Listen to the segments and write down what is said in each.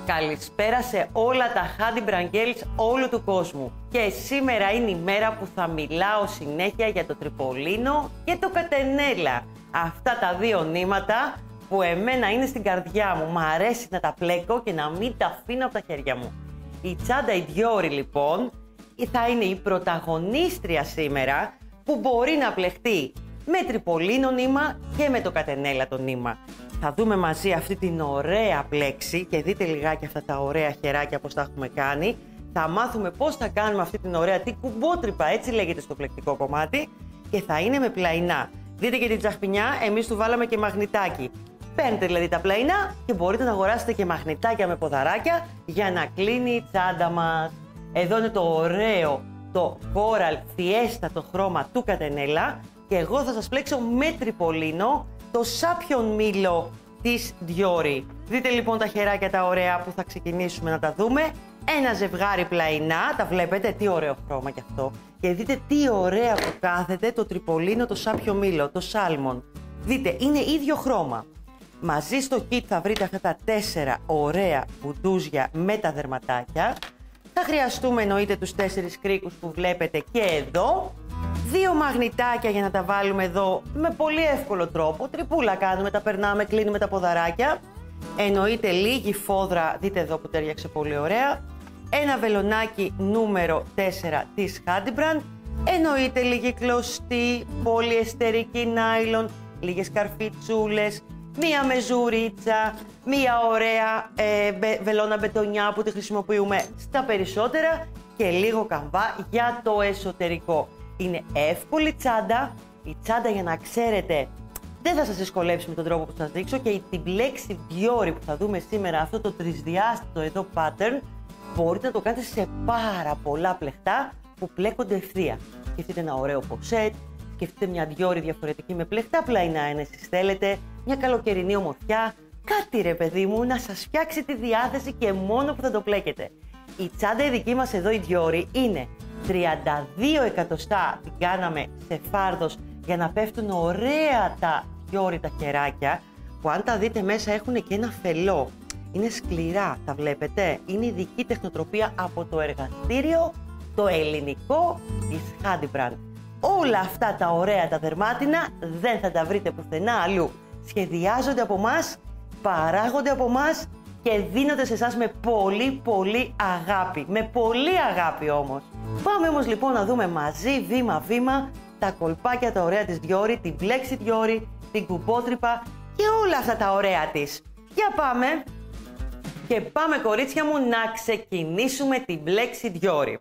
Καλησπέρα σε όλα τα Handy Brand Girls όλου του κόσμου. Και σήμερα είναι η μέρα που θα μιλάω συνέχεια για το τριπολίνο και το κατενέλα. Αυτά τα δύο νήματα που εμένα είναι στην καρδιά μου. Μ' αρέσει να τα πλέκω και να μην τα αφήνω από τα χέρια μου. Η τσάντα η Dior λοιπόν θα είναι η πρωταγωνίστρια σήμερα που μπορεί να πλεχτεί με τριπολίνο νήμα και με το κατενέλα το νήμα. Θα δούμε μαζί αυτή την ωραία πλέξη και δείτε λιγάκι αυτά τα ωραία χεράκια πώς τα έχουμε κάνει. Θα μάθουμε πώς θα κάνουμε αυτή την ωραία τη κουμπότρυπα, έτσι λέγεται στο πλεκτικό κομμάτι, και θα είναι με πλαϊνά. Δείτε και την τσαχπινιά, εμείς του βάλαμε και μαγνητάκι. Παίρνετε δηλαδή τα πλαϊνά και μπορείτε να αγοράσετε και μαγνητάκια με ποδαράκια για να κλείνει η τσάντα μας. Εδώ είναι το ωραίο, το Coral Fiesta, το χρώμα του κατενέλα, και εγώ θα σας πλέξω με τριπολίνο το σάπιον μήλο της Dior. Δείτε λοιπόν τα χεράκια τα ωραία που θα ξεκινήσουμε να τα δούμε. Ένα ζευγάρι πλαϊνά, τα βλέπετε, τι ωραίο χρώμα κι αυτό. Και δείτε τι ωραία που κάθεται το τριπολίνο, το σάπιο μήλο, το σάλμον. Δείτε, είναι ίδιο χρώμα. Μαζί στο kit θα βρείτε αυτά τα 4 ωραία μπουντούζια με τα δερματάκια. Θα χρειαστούμε εννοείται τους 4 κρίκους που βλέπετε και εδώ. 2 μαγνητάκια για να τα βάλουμε εδώ με πολύ εύκολο τρόπο. Τρυπούλα κάνουμε, τα περνάμε, κλείνουμε τα ποδαράκια. Εννοείται λίγη φόδρα, δείτε εδώ που τέριαξε πολύ ωραία. Ένα βελονάκι νούμερο 4 της Handy Brand. Εννοείται λίγη κλωστή, πολυεστερική νάιλον, λίγες καρφιτσούλες, μία μεζουρίτσα, μία ωραία βελόνα μπετονιά που τη χρησιμοποιούμε στα περισσότερα και λίγο καμβά για το εσωτερικό. Είναι εύκολη τσάντα. Η τσάντα, για να ξέρετε, δεν θα σας δυσκολέψει με τον τρόπο που θα σας δείξω, και την πλέξη Dior που θα δούμε σήμερα, αυτό το τρισδιάστατο εδώ pattern, μπορείτε να το κάνετε σε πάρα πολλά πλεχτά που πλέκονται ευθεία. Σκεφτείτε ένα ωραίο ποσέτ, σκεφτείτε μια Dior διαφορετική με πλεχτά πλαϊνά, αν εσείς θέλετε, μια καλοκαιρινή ομορφιά, κάτι ρε παιδί μου να σας φτιάξει τη διάθεση και μόνο που θα το πλέκετε. Η τσάντα η δική μας εδώ η Dior είναι 32 εκατοστά, την κάναμε σε φάρδος για να πέφτουν ωραία τα Dior τα χεράκια, που αν τα δείτε μέσα έχουν και ένα φελό. Είναι σκληρά, τα βλέπετε. Είναι ειδική τεχνοτροπία από το εργαστήριο, το ελληνικό της Handy Brand. Όλα αυτά τα ωραία τα δερμάτινα δεν θα τα βρείτε πουθενά αλλού. Σχεδιάζονται από μας, παράγονται από μας και δίνονται σε εσάς με πολύ αγάπη. Με πολύ αγάπη όμως. Πάμε όμως λοιπόν να δούμε μαζί βήμα-βήμα τα κολπάκια τα ωραία της Dior, την πλέξη Dior, την κουμπότρυπα και όλα αυτά τα ωραία της. Για πάμε! Και πάμε κορίτσια μου να ξεκινήσουμε την πλέξη Dior.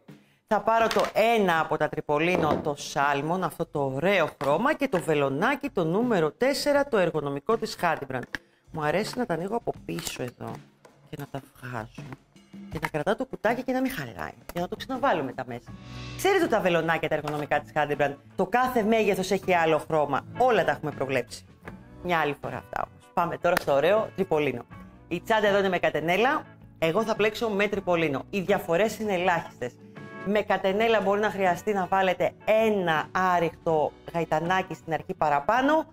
Θα πάρω το ένα από τα τριπολίνο, το σάλμον, αυτό το ωραίο χρώμα, και το βελονάκι, το νούμερο 4, το εργονομικό της Handy Brand. Μου αρέσει να τα ανοίγω από πίσω εδώ και να τα βγάζω και να κρατάω το κουτάκι και να μην χαλάει, για να το ξαναβάλω μετά μέσα. Ξέρετε τα βελονάκια τα εργονομικά της Handy Brand, το κάθε μέγεθος έχει άλλο χρώμα, όλα τα έχουμε προβλέψει. Μια άλλη φορά αυτά όμως. Πάμε τώρα στο ωραίο τριπολίνο. Η τσάντα εδώ είναι με κατενέλα, εγώ θα πλέξω με τριπολίνο. Οι διαφορές είναι ελάχιστες. Με κατενέλα μπορεί να χρειαστεί να βάλετε ένα άριχτο γαϊτανάκι στην αρχή παραπάνω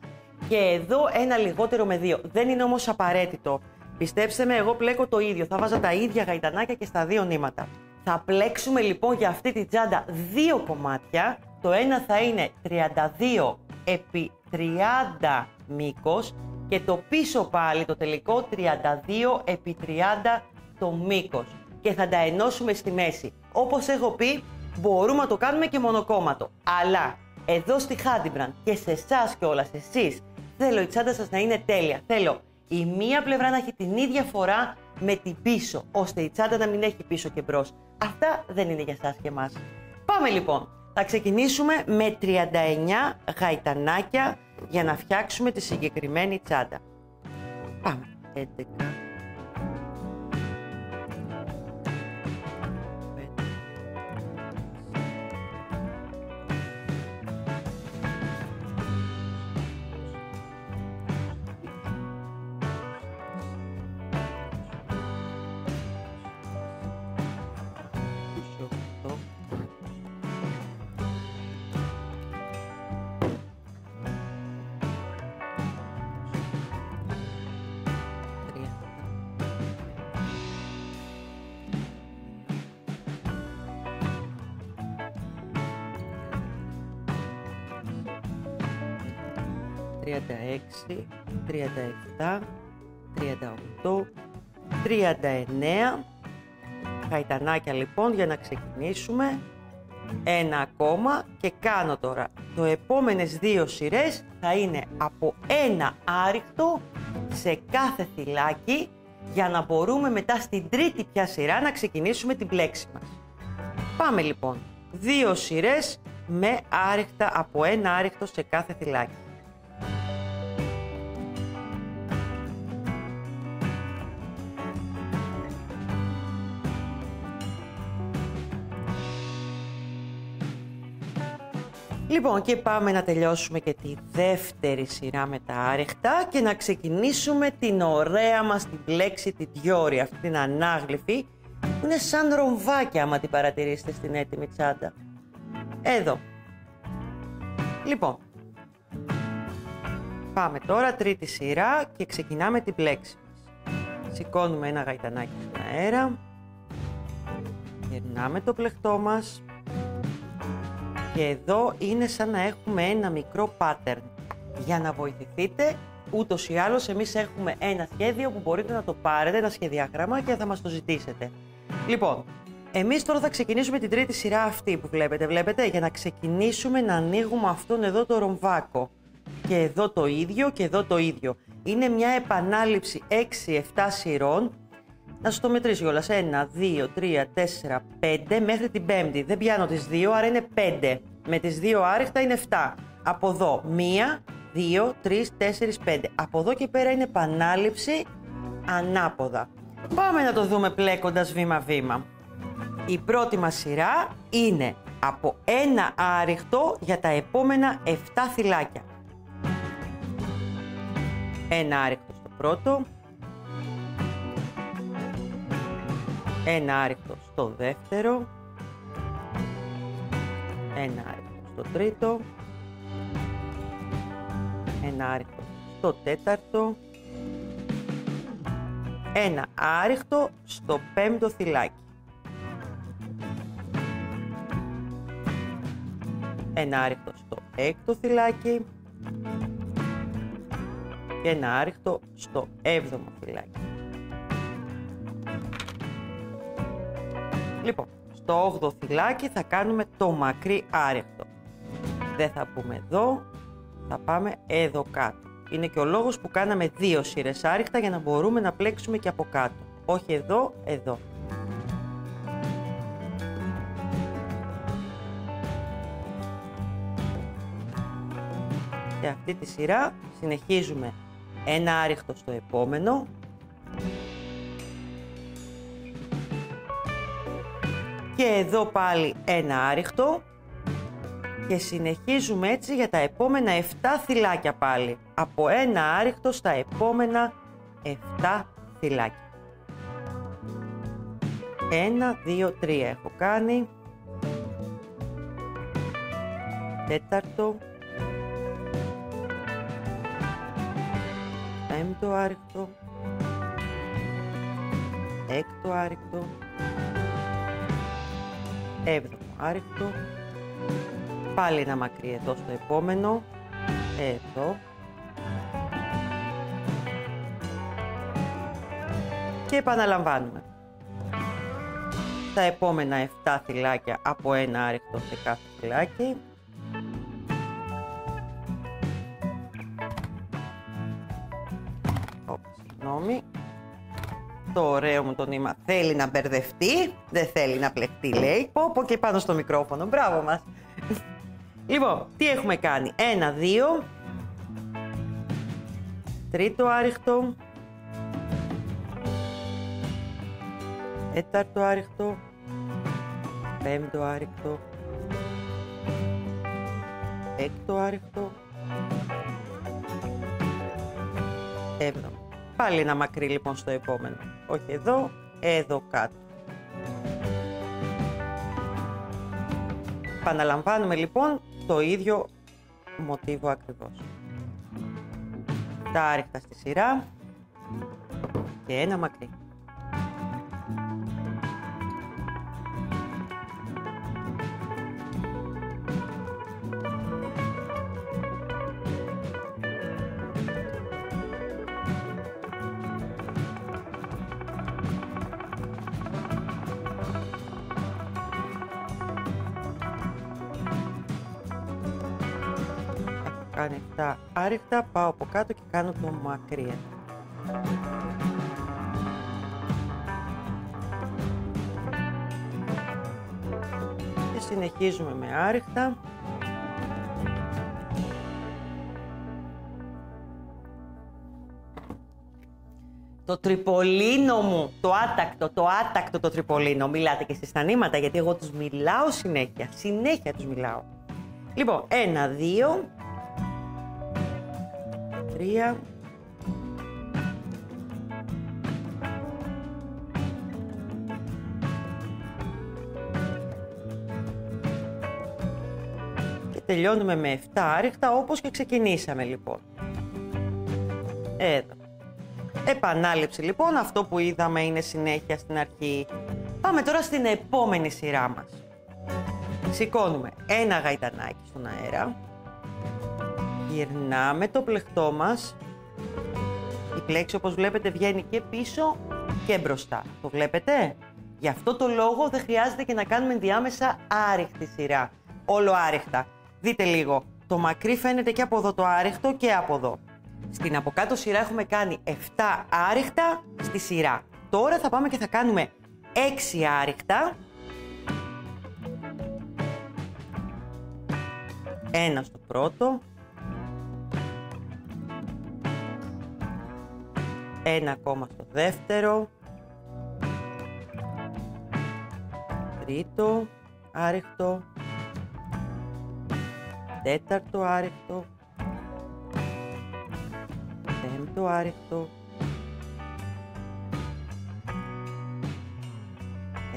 και εδώ ένα λιγότερο με 2. Δεν είναι όμως απαραίτητο. Πιστέψτε με, εγώ πλέκω το ίδιο. Θα βάζα τα ίδια γαϊτανάκια και στα 2 νήματα. Θα πλέξουμε λοιπόν για αυτή τη τσάντα 2 κομμάτια. Το ένα θα είναι 32 επί 30 μήκος και το πίσω πάλι το τελικό 32 επί 30 το μήκος. Και θα τα ενώσουμε στη μέση. Όπως έχω πει, μπορούμε να το κάνουμε και μονοκόμματο. Αλλά εδώ στη Handy Brand και σε εσάς κιόλας, εσείς, θέλω η τσάντα σας να είναι τέλεια. Θέλω η μία πλευρά να έχει την ίδια φορά με την πίσω, ώστε η τσάντα να μην έχει πίσω και μπρος. Αυτά δεν είναι για εσάς και εμάς. Πάμε λοιπόν. Θα ξεκινήσουμε με 39 γαϊτανάκια για να φτιάξουμε τη συγκεκριμένη τσάντα. Πάμε. 11. 36, 37, 38, 39. Γαϊτανάκια λοιπόν για να ξεκινήσουμε. Ένα ακόμα και κάνω τώρα. Το επόμενες δύο σειρές θα είναι από ένα άριχτο σε κάθε θυλάκι για να μπορούμε μετά στην τρίτη πια σειρά να ξεκινήσουμε την πλέξη μας. Πάμε λοιπόν. Δύο σειρές με άριχτα από ένα άριχτο σε κάθε θυλάκι. Λοιπόν, και πάμε να τελειώσουμε και τη δεύτερη σειρά με τα άριχτα και να ξεκινήσουμε την ωραία μας την πλέξη, την διόρη, αυτή την ανάγλυφη, που είναι σαν ρομβάκια, άμα την παρατηρήσετε στην έτοιμη τσάντα. Εδώ. Λοιπόν, πάμε τώρα τρίτη σειρά και ξεκινάμε την πλέξη μας. Σηκώνουμε ένα γαϊτανάκι στον αέρα, γυρνάμε το πλεκτό μας. Και εδώ είναι σαν να έχουμε ένα μικρό pattern. Για να βοηθηθείτε, ούτως ή άλλως εμείς έχουμε ένα σχέδιο που μπορείτε να το πάρετε, ένα σχεδιάγραμμα και θα μας το ζητήσετε. Λοιπόν, εμείς τώρα θα ξεκινήσουμε την τρίτη σειρά αυτή που βλέπετε, για να ξεκινήσουμε να ανοίγουμε αυτόν εδώ το ρομβάκο. Και εδώ το ίδιο και εδώ το ίδιο. Είναι μια επανάληψη 6-7 σειρών. Να σου το μετρήσω κιόλας. 1, 2, 3, 4, 5 μέχρι την πέμπτη. Δεν πιάνω τις 2, άρα είναι 5. Με τις 2 άριχτα είναι 7. Από εδώ 1, 2, 3, 4, 5. Από εδώ και πέρα είναι επανάληψη ανάποδα. Πάμε να το δούμε πλέκοντας βήμα-βήμα. Η πρώτη μας σειρά είναι από ένα άριχτο για τα επόμενα 7 θυλάκια. Ένα άριχτο στο πρώτο. Ένα άριχτο στο δεύτερο, ένα άριχτο στο τρίτο, ένα άριχτο στο τέταρτο, ένα άριχτο στο πέμπτο θυλάκι, ένα άριχτο στο έκτο θυλάκι και ένα άριχτο στο έβδομο θυλάκι. Λοιπόν, στο 8ο θυλάκι θα κάνουμε το μακρύ άριχτο. Δεν θα πούμε εδώ, θα πάμε εδώ κάτω. Είναι και ο λόγος που κάναμε 2 σειρές άριχτα για να μπορούμε να πλέξουμε και από κάτω. Όχι εδώ, εδώ. Και αυτή τη σειρά συνεχίζουμε ένα άριχτο στο επόμενο. Και εδώ πάλι ένα άριχτο και συνεχίζουμε έτσι για τα επόμενα 7 θυλάκια πάλι. Από ένα άριχτο στα επόμενα 7 θυλάκια. 1, 2, 3 έχω κάνει. Τέταρτο. Πέμπτο άριχτο. Έκτο άριχτο. Έβδομο άριχτο, πάλι ένα μακρύ εδώ στο επόμενο, εδώ και επαναλαμβάνουμε τα επόμενα 7 θυλάκια από ένα άριχτο σε κάθε θυλάκι. Συγγνώμη. Το ωραίο μου το νήμα θέλει να μπερδευτεί, δεν θέλει να πλεχτεί, λέει. Πω και πάνω στο μικρόφωνο, μπράβο μας. Λοιπόν, τι έχουμε κάνει. 1, 2, τρίτο άριχτο, τέταρτο άριχτο, πέμπτο άριχτο, έκτο άριχτο, έβδομο. Πάλι ένα μακρύ λοιπόν στο επόμενο. Όχι εδώ, εδώ κάτω. Επαναλαμβάνουμε λοιπόν το ίδιο μοτίβο ακριβώς. Τα άριχτα στη σειρά και ένα μακρύ. κάνει 7 άριχτα, πάω από κάτω και κάνω το μακρύ. Και συνεχίζουμε με άριχτα. Το τριπολίνο μου, το άτακτο το τριπολίνο. Μιλάτε και εσείς στα νήματα, γιατί εγώ τους μιλάω συνέχεια τους μιλάω. Λοιπόν, 1, 2, 3, 4 και τελειώνουμε με 7 άριχτα, όπως και ξεκινήσαμε λοιπόν. Εδώ. Επανάληψη λοιπόν, αυτό που είδαμε είναι συνέχεια στην αρχή. Πάμε τώρα στην επόμενη σειρά μας. Σηκώνουμε ένα γαϊτανάκι στον αέρα. Γυρνάμε το πλεκτό μας. Η πλέξη, όπως βλέπετε, βγαίνει και πίσω και μπροστά. Το βλέπετε? Γι' αυτό το λόγο δεν χρειάζεται και να κάνουμε διάμεσα άριχτη σειρά. Όλο άριχτα. Δείτε λίγο. Το μακρύ φαίνεται και από εδώ το άριχτο και από εδώ. Στην από κάτω σειρά έχουμε κάνει 7 άριχτα στη σειρά. Τώρα θα πάμε και θα κάνουμε 6 άριχτα. Ένα στο πρώτο. Ένα ακόμα στο δεύτερο. Τρίτο άριχτο. Τέταρτο άριχτο. Πέμπτο άριχτο.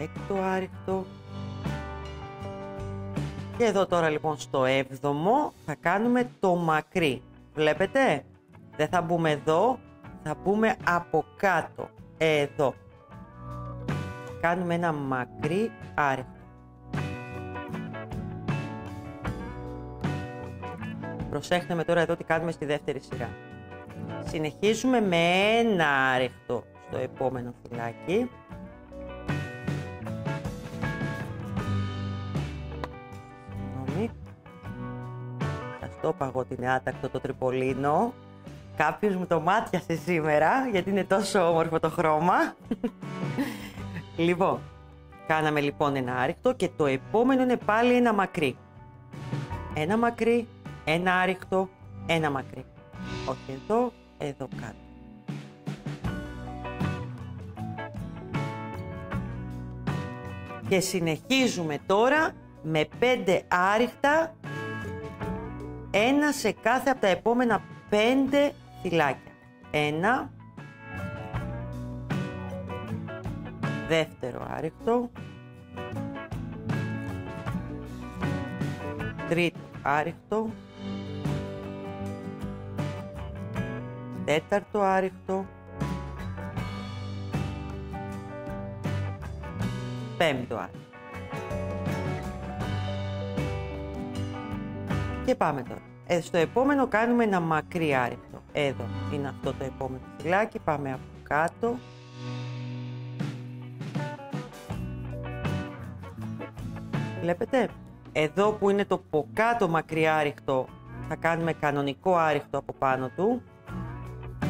Έκτο άριχτο. Και εδώ τώρα λοιπόν στο 7ο θα κάνουμε το μακρύ. Βλέπετε? Δεν θα μπούμε εδώ, θα μπούμε από κάτω. Εδώ. Κάνουμε ένα μακρύ άριχτο. Προσέχτε με τώρα εδώ τι κάνουμε στη δεύτερη σειρά. Συνεχίζουμε με ένα άριχτο στο επόμενο φυλάκι. Συγγνώμη. Σας το είπα εγώ ότι είναι άτακτο το τριπολίνο. Κάποιος μου το μάτιασε σήμερα, γιατί είναι τόσο όμορφο το χρώμα. Λοιπόν, κάναμε λοιπόν ένα άριχτο και το επόμενο είναι πάλι ένα μακρύ. Ένα μακρύ, ένα άριχτο, ένα μακρύ. Όχι εδώ, εδώ κάτω. Και συνεχίζουμε τώρα με 5 άριχτα, ένα σε κάθε από τα επόμενα 5 φυλάκια. Ένα, δεύτερο άριχτο, τρίτο άριχτο, τέταρτο άριχτο, πέμπτο άριχτο. Και πάμε τώρα. Στο επόμενο κάνουμε ένα μακρύ άριχτο. Εδώ είναι αυτό το επόμενο φυλάκι. Πάμε από κάτω. Βλέπετε? Εδώ που είναι το από κάτω μακρύ άριχτο θα κάνουμε κανονικό άριχτο από πάνω του.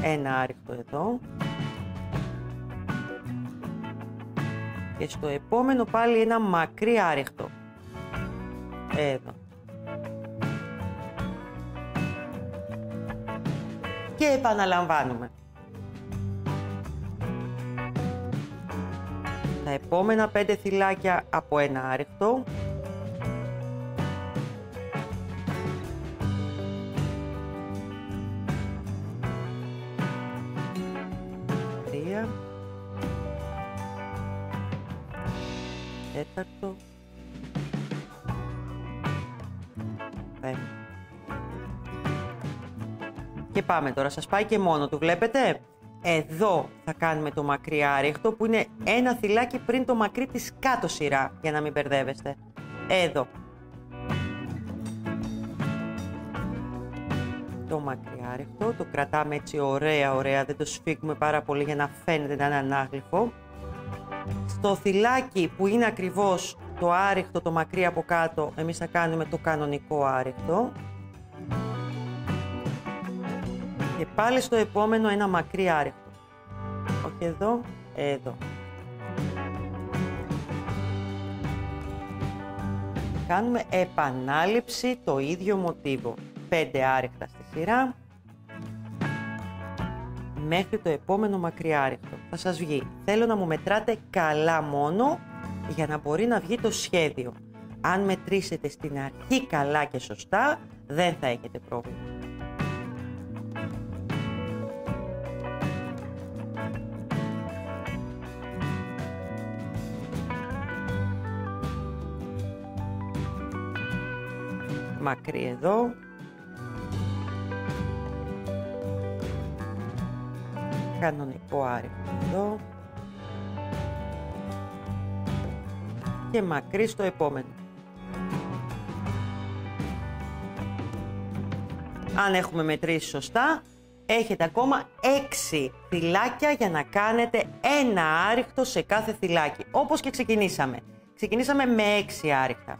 Ένα άριχτο εδώ. Και στο επόμενο πάλι ένα μακρύ άριχτο. Εδώ. Και επαναλαμβάνουμε. Τα επόμενα 5 θυλάκια από ένα άριχτο. Τρία. Τέταρτο. Πέμπτο. Και πάμε τώρα, σας πάει και μόνο του, βλέπετε? Εδώ θα κάνουμε το μακρύ άριχτο που είναι ένα θυλάκι πριν το μακρύ της κάτω σειρά, για να μην μπερδεύεστε. Εδώ. Το μακρύ άριχτο, το κρατάμε έτσι ωραία, δεν το σφίγγουμε πάρα πολύ για να φαίνεται να είναι ανάγλυφο. Στο θυλάκι που είναι ακριβώς το άριχτο, το μακρύ από κάτω, εμείς θα κάνουμε το κανονικό άριχτο. Και πάλι στο επόμενο ένα μακρύ άρεκτο. Όχι εδώ, εδώ. Κάνουμε επανάληψη το ίδιο μοτίβο. 5 άρεκτα στη σειρά. Μέχρι το επόμενο μακρύ άρεκτο. Θα σας βγει. Θέλω να μου μετράτε καλά μόνο για να μπορεί να βγει το σχέδιο. Αν μετρήσετε στην αρχή καλά και σωστά, δεν θα έχετε πρόβλημα. Μακρύ εδώ. Κανονικό άρεκτο εδώ. Και μακρύ στο επόμενο. Αν έχουμε μετρήσει σωστά, έχετε ακόμα 6 θυλάκια για να κάνετε ένα άρεκτο σε κάθε θυλάκι. Όπως και ξεκινήσαμε. Ξεκινήσαμε με 6 άρεκτα.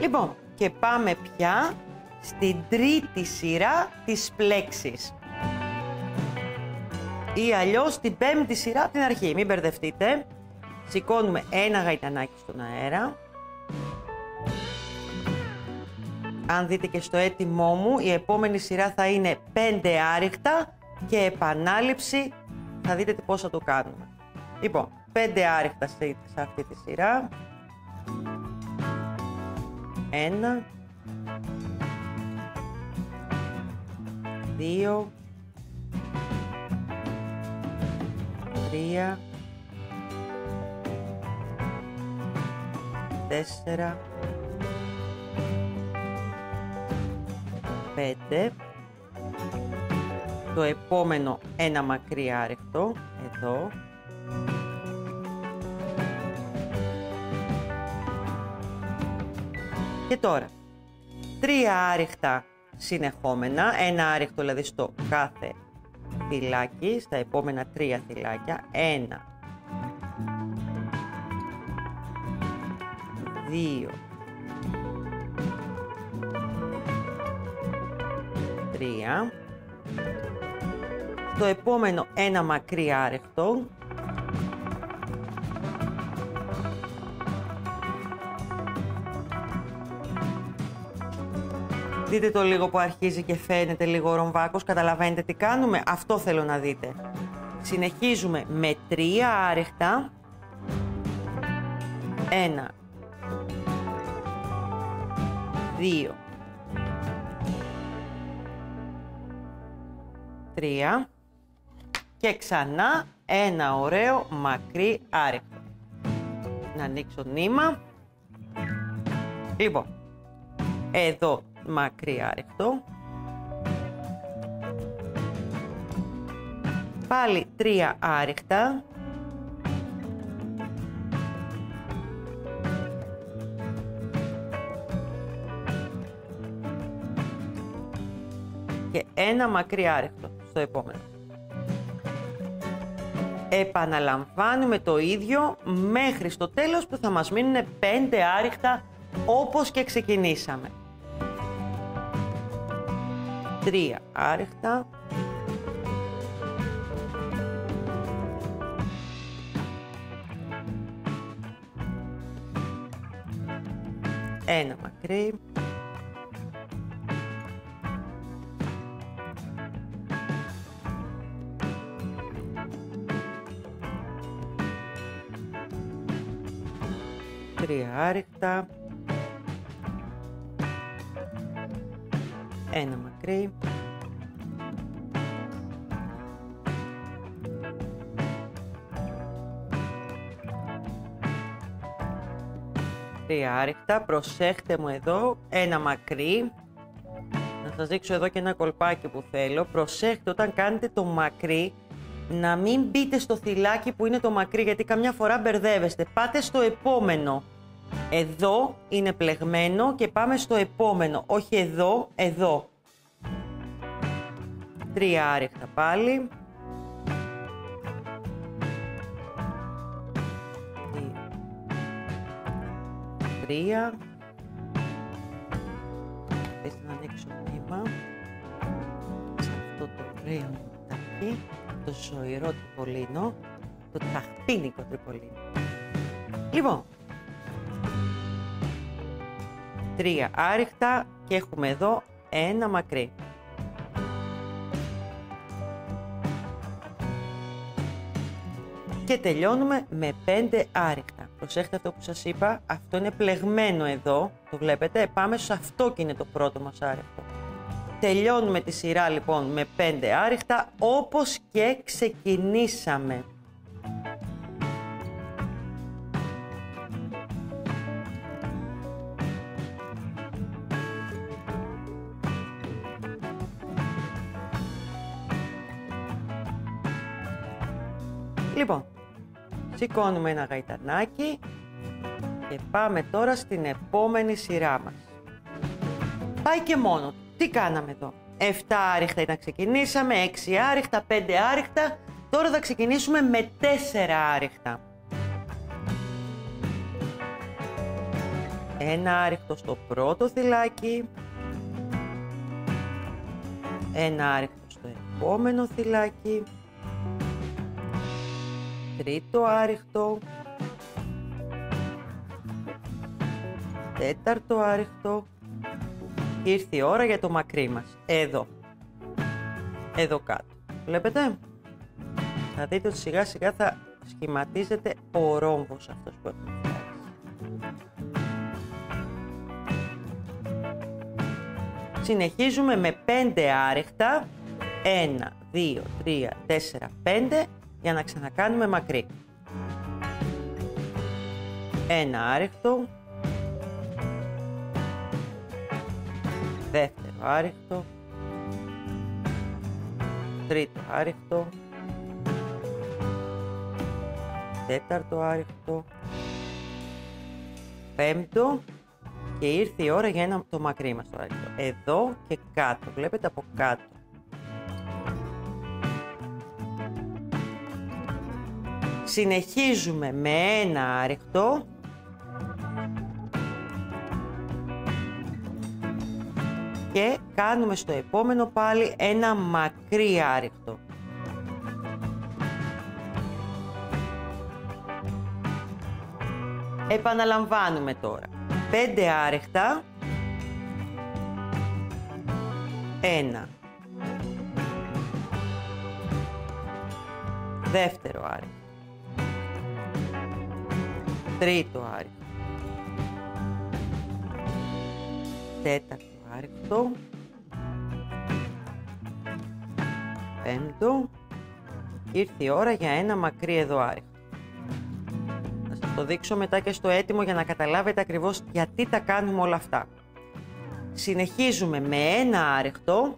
Λοιπόν, και πάμε πια στην τρίτη σειρά της πλέξης. Ή αλλιώς την πέμπτη σειρά από την αρχή, μην μπερδευτείτε. Σηκώνουμε ένα γαϊτανάκι στον αέρα. Αν δείτε και στο έτοιμό μου, η επόμενη σειρά θα είναι 5 άρεκτα και επανάληψη. Θα δείτε πώς θα το κάνουμε. Λοιπόν, 5 άρεκτα σε αυτή τη σειρά. 1, 2, 3, 4, 5. Το επόμενο ένα μακρύ άρεκτο, εδώ. Και τώρα, 3 άρεχτα συνεχόμενα, ένα άρεκτο δηλαδή στο κάθε θυλάκι, στα επόμενα 3 θυλάκια. 1, 2, 3. Στο επόμενο ένα μακρύ άρεκτο. Δείτε το λίγο που αρχίζει και φαίνεται λίγο ρομβάκος, καταλαβαίνετε τι κάνουμε, αυτό θέλω να δείτε. Συνεχίζουμε με 3 άρεχτα. 1, 2, 3 και ξανά ένα ωραίο μακρύ άρεκτο. Να ανοίξω νήμα. Λοιπόν, εδώ μακρύ άρεκτο. Πάλι 3 άρεκτα. Και ένα μακρύ άρεκτο στο επόμενο. Επαναλαμβάνουμε το ίδιο μέχρι στο τέλος που θα μας μείνουν 5 άρεκτα όπως και ξεκινήσαμε. 3 άρεκτα. Ένα μακρύ. Τρία άρεκτα. Ένα μακρύ. Τρία άρεκτα. Προσέχτε μου εδώ, ένα μακρύ. Να σας δείξω εδώ και ένα κολπάκι που θέλω. Προσέχτε όταν κάνετε το μακρύ να μην μπείτε στο θυλάκι που είναι το μακρύ, γιατί καμιά φορά μπερδεύεστε. Πάτε στο επόμενο. Εδώ είναι πλεγμένο και πάμε στο επόμενο. Όχι εδώ, εδώ. 3 άριχτα πάλι. 3. Θες να ανοίξω βήμα σε αυτό το ωραίο νουτάκι, το ζωηρό τριπολίνο, το τσαχπίνικο τριπολίνο. Λοιπόν, 3 άριχτα και έχουμε εδώ ένα μακρύ. Και τελειώνουμε με 5 άριχτα. Προσέχτε αυτό που σας είπα, αυτό είναι πλεγμένο εδώ, το βλέπετε, πάμε σε αυτό και είναι το πρώτο μας άριχτο. Τελειώνουμε τη σειρά λοιπόν με 5 άριχτα, όπως και ξεκινήσαμε. Λοιπόν, σηκώνουμε ένα γαϊτανάκι και πάμε τώρα στην επόμενη σειρά μας. Πάει και μόνο του. Τι κάναμε εδώ? 7 άριχτα ήταν, ξεκινήσαμε, 6 άριχτα, 5 άριχτα. Τώρα θα ξεκινήσουμε με 4 άριχτα. Ένα άριχτο στο πρώτο θυλάκι. Ένα άριχτο στο επόμενο θυλάκι. Τρίτο άριχτο, τέταρτο άριχτο, ήρθε η ώρα για το μακρύ μας, εδώ κάτω, βλέπετε, θα δείτε ότι σιγά σιγά θα σχηματίζεται ο ρόμβος αυτός που έχουμε φτιάξει. Συνεχίζουμε με 5 άριχτα, 1, 2, 3, 4, 5, για να ξανακάνουμε μακρύ. Ένα άριχτο, δεύτερο άριχτο, τρίτο άριχτο, τέταρτο άριχτο, πέμπτο και ήρθε η ώρα για το μακρύ μας το άριχτο. Εδώ και κάτω, βλέπετε από κάτω. Συνεχίζουμε με ένα άριχτο και κάνουμε στο επόμενο πάλι ένα μακρύ άριχτο. Επαναλαμβάνουμε τώρα. 5 άριχτα. 1. Δεύτερο άριχτο. Τρίτο άριχτο. Τέταρτο άριχτο. Πέμπτο. Ήρθε η ώρα για ένα μακρύ εδώ άριχτο. Θα σας το δείξω μετά και στο έτοιμο για να καταλάβετε ακριβώς γιατί τα κάνουμε όλα αυτά. Συνεχίζουμε με ένα άριχτο.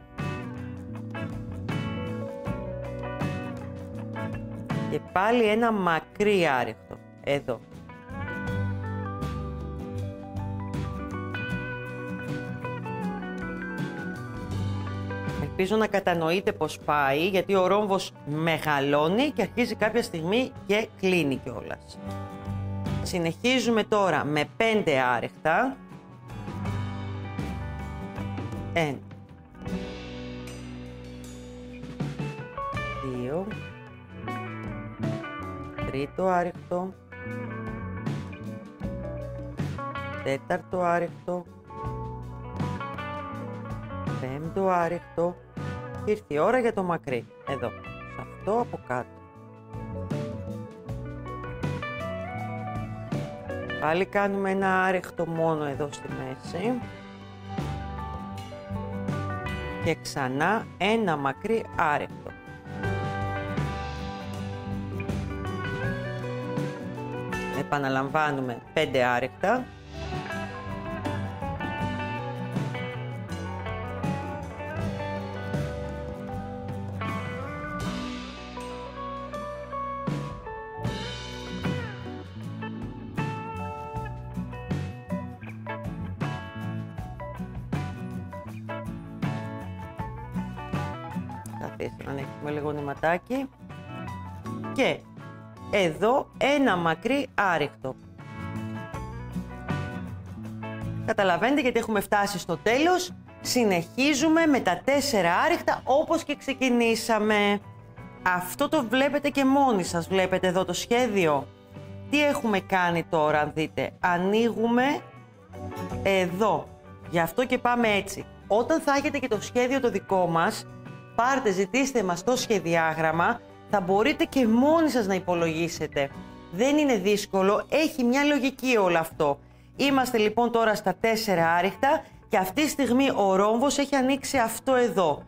Και πάλι ένα μακρύ άριχτο. Εδώ. Ελπίζω να κατανοείτε πώς πάει, γιατί ο ρόμβος μεγαλώνει και αρχίζει κάποια στιγμή και κλείνει κιόλας. Συνεχίζουμε τώρα με 5 άριχτα. 1. 2. Τρίτο άριχτο. Τέταρτο άριχτο. Πέμπτο άριχτο. Ήρθε η ώρα για το μακρύ. Εδώ. Σε αυτό από κάτω. Πάλι κάνουμε ένα άριχτο μόνο εδώ στη μέση. Και ξανά ένα μακρύ άριχτο. Επαναλαμβάνουμε 5 άριχτα. προσπαθήσει να ανοίξουμε λίγο νηματάκι. Και εδώ ένα μακρύ άριχτο. Καταλαβαίνετε γιατί έχουμε φτάσει στο τέλος. Συνεχίζουμε με τα 4 άριχτα όπως και ξεκινήσαμε. Αυτό το βλέπετε και μόνοι σας. Βλέπετε εδώ το σχέδιο. Τι έχουμε κάνει τώρα, αν δείτε. Ανοίγουμε εδώ. Γι' αυτό και πάμε έτσι. Όταν θα έχετε και το σχέδιο το δικό μας, πάρτε, ζητήστε μας το σχεδιάγραμμα. Θα μπορείτε και μόνοι σας να υπολογίσετε. Δεν είναι δύσκολο, έχει μια λογική όλο αυτό. Είμαστε λοιπόν τώρα στα 4 άριχτα και αυτή τη στιγμή ο ρόμβος έχει ανοίξει αυτό εδώ.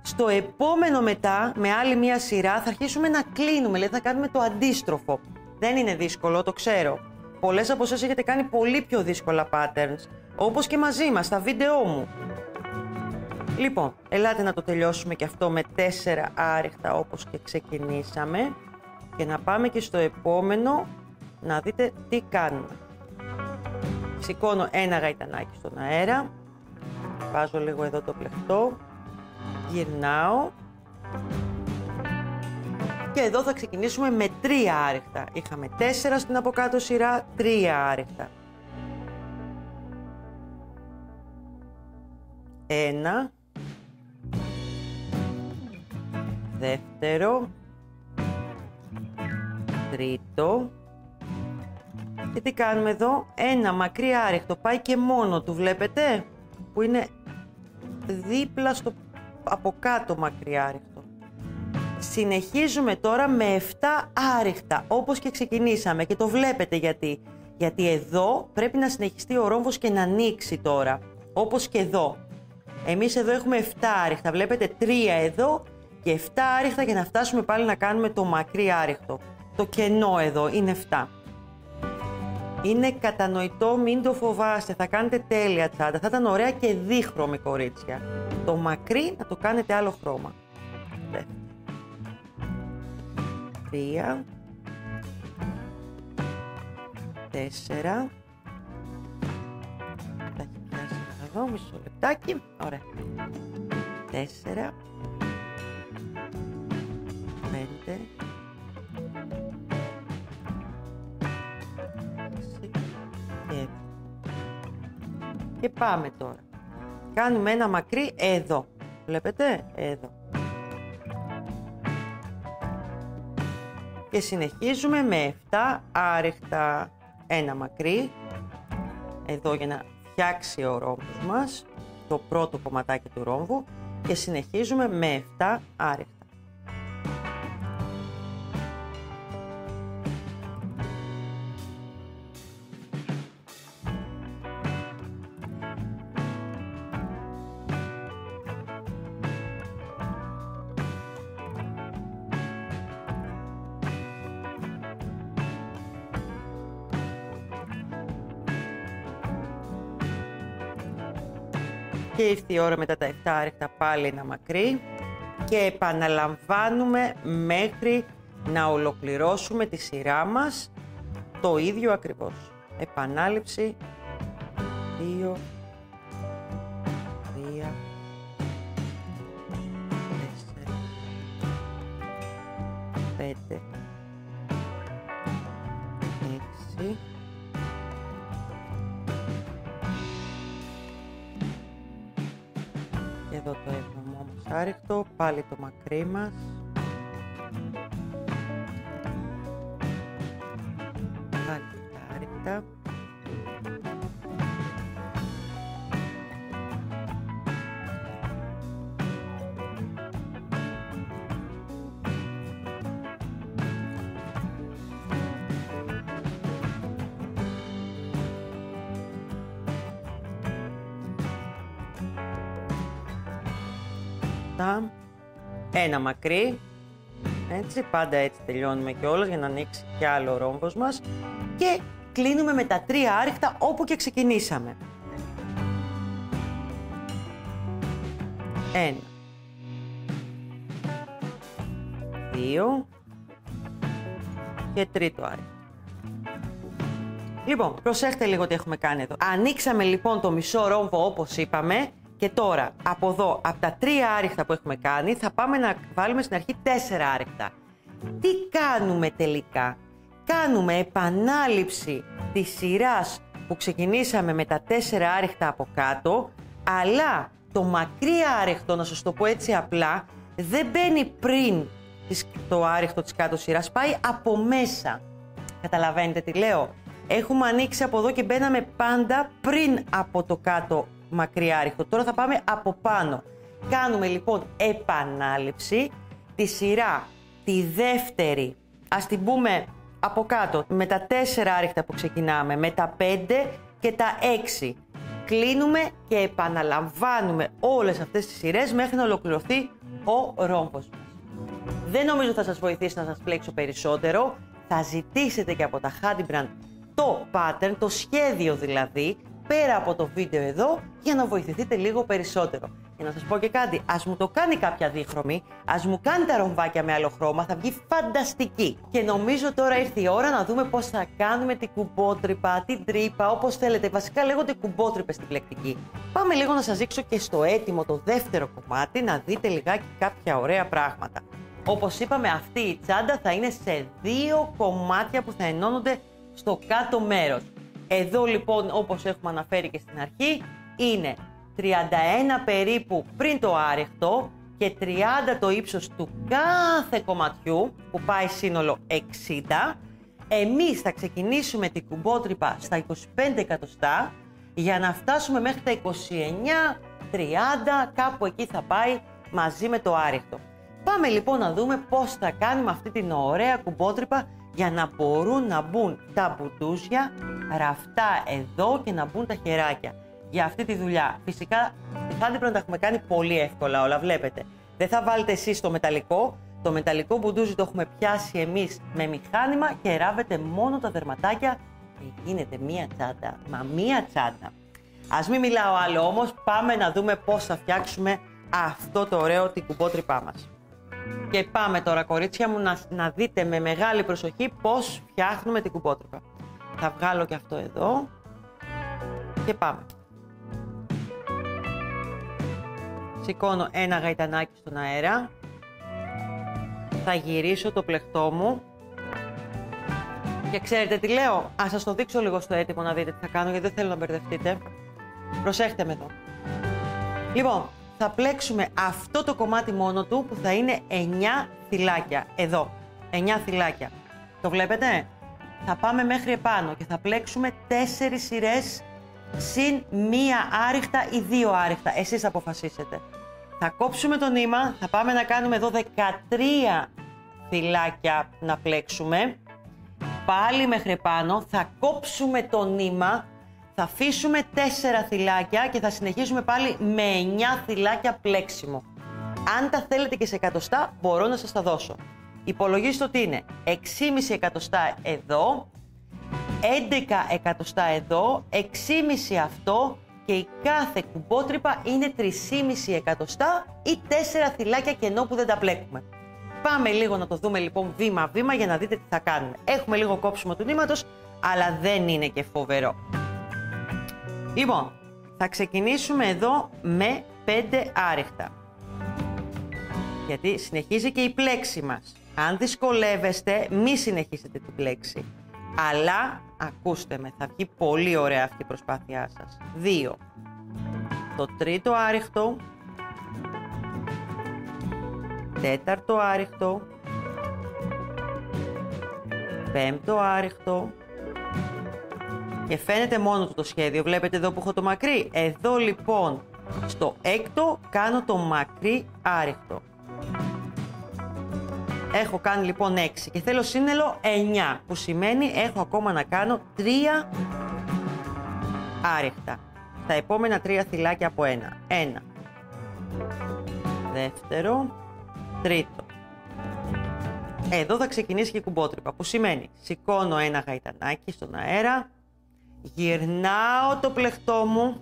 Στο επόμενο μετά, με άλλη μια σειρά, θα αρχίσουμε να κλείνουμε, δηλαδή θα κάνουμε το αντίστροφο. Δεν είναι δύσκολο, το ξέρω. Πολλές από εσάς έχετε κάνει πολύ πιο δύσκολα patterns, όπως και μαζί μας, στα βίντεό μου. Λοιπόν, ελάτε να το τελειώσουμε και αυτό με 4 άριχτα όπως και ξεκινήσαμε και να πάμε και στο επόμενο να δείτε τι κάνουμε. Σηκώνω ένα γαϊτανάκι στον αέρα, βάζω λίγο εδώ το πλεκτό, γυρνάω και εδώ θα ξεκινήσουμε με 3 άριχτα. Είχαμε 4 στην από κάτω σειρά, 3 άριχτα. 1, δεύτερο, τρίτο και τι κάνουμε εδώ, ένα μακρύ άριχτο, πάει και μόνο του, βλέπετε, που είναι δίπλα στο από κάτω μακρύ άριχτο. Συνεχίζουμε τώρα με 7 άριχτα, όπως και ξεκινήσαμε και το βλέπετε γιατί εδώ πρέπει να συνεχιστεί ο ρόμβος και να ανοίξει τώρα, όπως και εδώ. Εμείς εδώ έχουμε 7 άριχτα, βλέπετε 3 εδώ και 7 άριχτα για να φτάσουμε πάλι να κάνουμε το μακρύ άριχτο. Το κενό εδώ είναι 7. Είναι κατανοητό, μην το φοβάστε, θα κάνετε τέλεια τσάντα, θα ήταν ωραία και δίχρωμη, κορίτσια. Το μακρύ να το κάνετε άλλο χρώμα. 3, 4, τα έχει πιάσει εδώ, μισό λεπτάκι, ωραία. 4, 5, 6 και 7. Και πάμε τώρα. Κάνουμε ένα μακρύ εδώ. Βλέπετε, εδώ. Και συνεχίζουμε με 7 άριχτα. Ένα μακρύ. Εδώ για να φτιάξει ο ρόμβος μας. Το πρώτο κομματάκι του ρόμβου. Και συνεχίζουμε με 7 άριχτα. Και ήρθε η ώρα μετά τα 7 άριχτα πάλι ένα μακρύ και επαναλαμβάνουμε μέχρι να ολοκληρώσουμε τη σειρά μας το ίδιο ακριβώς. Επανάληψη 2, 3, 4, 5, 6, εδώ το έχουμε όμως άριχτο, πάλι το μακρύ μας. Πάλι τα άριχτα. Ένα μακρύ, έτσι, πάντα έτσι τελειώνουμε κιόλας για να ανοίξει κι άλλο ο ρόμβος μας και κλείνουμε με τα 3 άριχτα όπου και ξεκινήσαμε. 1, 2 και τρίτο άριχτο. Λοιπόν, προσέχτε λίγο τι έχουμε κάνει εδώ. Ανοίξαμε λοιπόν το μισό ρόμβο όπως είπαμε Και τώρα, από εδώ, από τα 3 άριχτα που έχουμε κάνει, θα πάμε να βάλουμε στην αρχή 4 άριχτα. Τι κάνουμε τελικά? Κάνουμε επανάληψη της σειράς που ξεκινήσαμε με τα 4 άριχτα από κάτω, αλλά το μακρύ άριχτο, να σας το πω έτσι απλά, δεν μπαίνει πριν το άριχτο της κάτω σειράς, πάει από μέσα. Καταλαβαίνετε τι λέω? Έχουμε ανοίξει από εδώ και μπαίναμε πάντα πριν από το κάτω μακρύ άριχτο. Τώρα θα πάμε από πάνω. Κάνουμε λοιπόν επανάληψη, τη σειρά, τη δεύτερη, ας την πούμε από κάτω, με τα 4 άριχτα που ξεκινάμε, με τα 5 και τα 6. Κλείνουμε και επαναλαμβάνουμε όλες αυτές τις σειρές μέχρι να ολοκληρωθεί ο ρόμβος μας. Δεν νομίζω θα σας βοηθήσει να σας πλέξω περισσότερο. Θα ζητήσετε και από τα Handybrand το pattern, το σχέδιο δηλαδή, πέρα από το βίντεο εδώ, για να βοηθηθείτε λίγο περισσότερο. Και να σας πω και κάτι, ας μου το κάνει κάποια δίχρωμη, ας μου κάνει τα ρομβάκια με άλλο χρώμα, θα βγει φανταστική. Και νομίζω τώρα ήρθε η ώρα να δούμε πώς θα κάνουμε την κουμπότρυπα, την τρύπα, όπως θέλετε. Βασικά λέγονται κουμπότρυπες στην πλεκτική. Πάμε λίγο να σας δείξω και στο έτοιμο το δεύτερο κομμάτι, να δείτε λιγάκι κάποια ωραία πράγματα. Όπως είπαμε, αυτή η τσάντα θα είναι σε 2 κομμάτια που θα ενώνονται στο κάτω μέρος. Εδώ λοιπόν, όπως έχουμε αναφέρει και στην αρχή, είναι 31 περίπου πριν το άριχτο και 30 το ύψος του κάθε κομματιού, που πάει σύνολο 60. Εμείς θα ξεκινήσουμε την κουμπότρυπα στα 25 εκατοστά για να φτάσουμε μέχρι τα 29-30, κάπου εκεί θα πάει μαζί με το άριχτο. Πάμε λοιπόν να δούμε πώς θα κάνουμε αυτή την ωραία κουμπότρυπα για να μπορούν να μπουν τα μπουντούζια, ραφτά εδώ και να μπουν τα χεράκια. Για αυτή τη δουλειά. Φυσικά, στη Handybrand τα έχουμε κάνει πολύ εύκολα όλα, βλέπετε. Δεν θα βάλετε εσείς το μεταλλικό. Το μεταλλικό μπουντούζι το έχουμε πιάσει εμείς με μηχάνημα και ράβετε μόνο τα δερματάκια και γίνεται μία τσάντα. Μα μία τσάντα. Ας μην μιλάω άλλο όμως, πάμε να δούμε πώς θα φτιάξουμε αυτό το ωραίο την κουμπότρυπά μας. Και πάμε τώρα, κορίτσια μου, να δείτε με μεγάλη προσοχή πώς φτιάχνουμε την κουμπότρυπα. Θα βγάλω και αυτό εδώ και πάμε. Σηκώνω ένα γαϊτανάκι στον αέρα. Θα γυρίσω το πλεκτό μου. Και ξέρετε τι λέω? Ας σας το δείξω λίγο στο έτοιμο να δείτε τι θα κάνω, γιατί δεν θέλω να μπερδευτείτε. Προσέχτε με εδώ. Λοιπόν, θα πλέξουμε αυτό το κομμάτι μόνο του που θα είναι 9 θυλάκια. Εδώ, 9 θυλάκια. Το βλέπετε? Θα πάμε μέχρι επάνω και θα πλέξουμε 4 σειρές συν 1 άριχτα ή 2 άριχτα. Εσείς αποφασίσετε. Θα κόψουμε το νήμα, θα πάμε να κάνουμε εδώ 13 θυλάκια να πλέξουμε. Πάλι μέχρι επάνω, θα κόψουμε το νήμα, θα αφήσουμε 4 θυλάκια και θα συνεχίσουμε πάλι με 9 θυλάκια πλέξιμο. Αν τα θέλετε και σε εκατοστά, μπορώ να σας τα δώσω. Υπολογίστε ότι είναι 6,5 εκατοστά εδώ, 11 εκατοστά εδώ, 6,5 αυτό και η κάθε κουμπότρυπα είναι 3,5 εκατοστά ή 4 θυλάκια κενό που δεν τα πλέκουμε. Πάμε λίγο να το δούμε λοιπόν βήμα-βήμα για να δείτε τι θα κάνουμε. Έχουμε λίγο κόψιμο του νήματος, αλλά δεν είναι και φοβερό. Λοιπόν, θα ξεκινήσουμε εδώ με 5 άριχτα. Γιατί συνεχίζει και η πλέξη μας. Αν δυσκολεύεστε, μη συνεχίσετε την πλέξη. Αλλά, ακούστε με, θα βγει πολύ ωραία αυτή η προσπάθειά σας. 2. Το τρίτο άριχτο. Τέταρτο άριχτο. Πέμπτο άριχτο. Και φαίνεται μόνο του το σχέδιο. Βλέπετε εδώ που έχω το μακρύ. Εδώ λοιπόν, στο έκτο, κάνω το μακρύ άριχτο. Έχω κάνει λοιπόν 6 και θέλω σύνολο 9, που σημαίνει έχω ακόμα να κάνω 3 άριχτα. Τα επόμενα 3 θυλάκια από 1. 1. Δεύτερο. Τρίτο. Εδώ θα ξεκινήσει και η κουμπότρυπα, που σημαίνει σηκώνω ένα γαϊτανάκι στον αέρα, γυρνάω το πλεκτό μου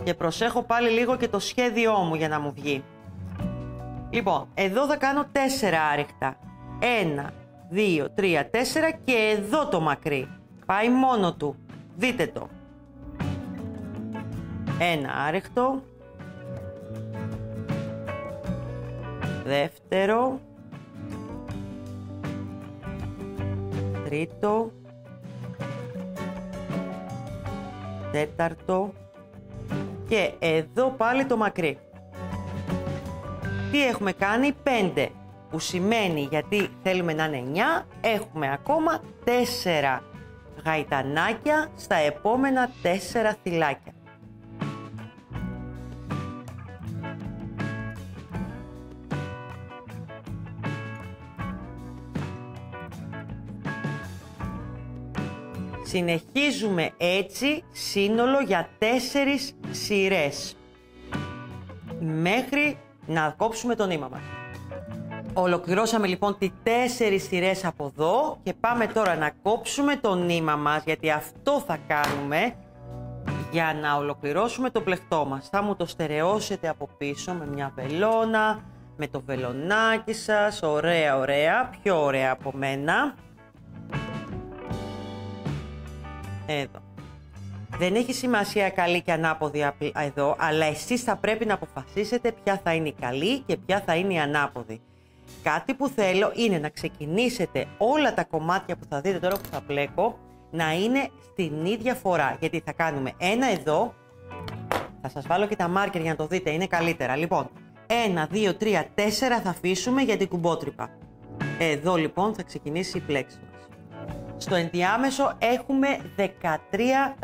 και προσέχω πάλι λίγο και το σχέδιό μου για να μου βγει. Λοιπόν, εδώ θα κάνω 4 άριχτα. 1, 2, 3, 4 και εδώ το μακρύ. Πάει μόνο του. Δείτε το. Ένα άριχτο. Δεύτερο. Τρίτο. Τέταρτο. Και εδώ πάλι το μακρύ. Τι έχουμε κάνει? 5. Που σημαίνει, γιατί θέλουμε να είναι 9, έχουμε ακόμα 4 γαϊτανάκια στα επόμενα 4 θυλάκια. Συνεχίζουμε έτσι σύνολο για 4 σειρές μέχρι να κόψουμε το νήμα μας. Ολοκληρώσαμε λοιπόν τις 4 σειρές από εδώ και πάμε τώρα να κόψουμε το νήμα μας, γιατί αυτό θα κάνουμε για να ολοκληρώσουμε το πλεκτό μας. Θα μου το στερεώσετε από πίσω με μια βελόνα, με το βελονάκι σας, ωραία ωραία, πιο ωραία από μένα. Εδώ. Δεν έχει σημασία καλή και ανάποδη εδώ, αλλά εσείς θα πρέπει να αποφασίσετε ποια θα είναι η καλή και ποια θα είναι η ανάποδη. Κάτι που θέλω είναι να ξεκινήσετε όλα τα κομμάτια που θα δείτε τώρα που θα πλέκω να είναι στην ίδια φορά. Γιατί θα κάνουμε ένα εδώ, θα σας βάλω και τα μάρκερ για να το δείτε, είναι καλύτερα. Λοιπόν, 1, 2, 3, 4 θα αφήσουμε για την κουμπότρυπα. Εδώ λοιπόν θα ξεκινήσει η πλέξη μας. Στο ενδιάμεσο έχουμε 13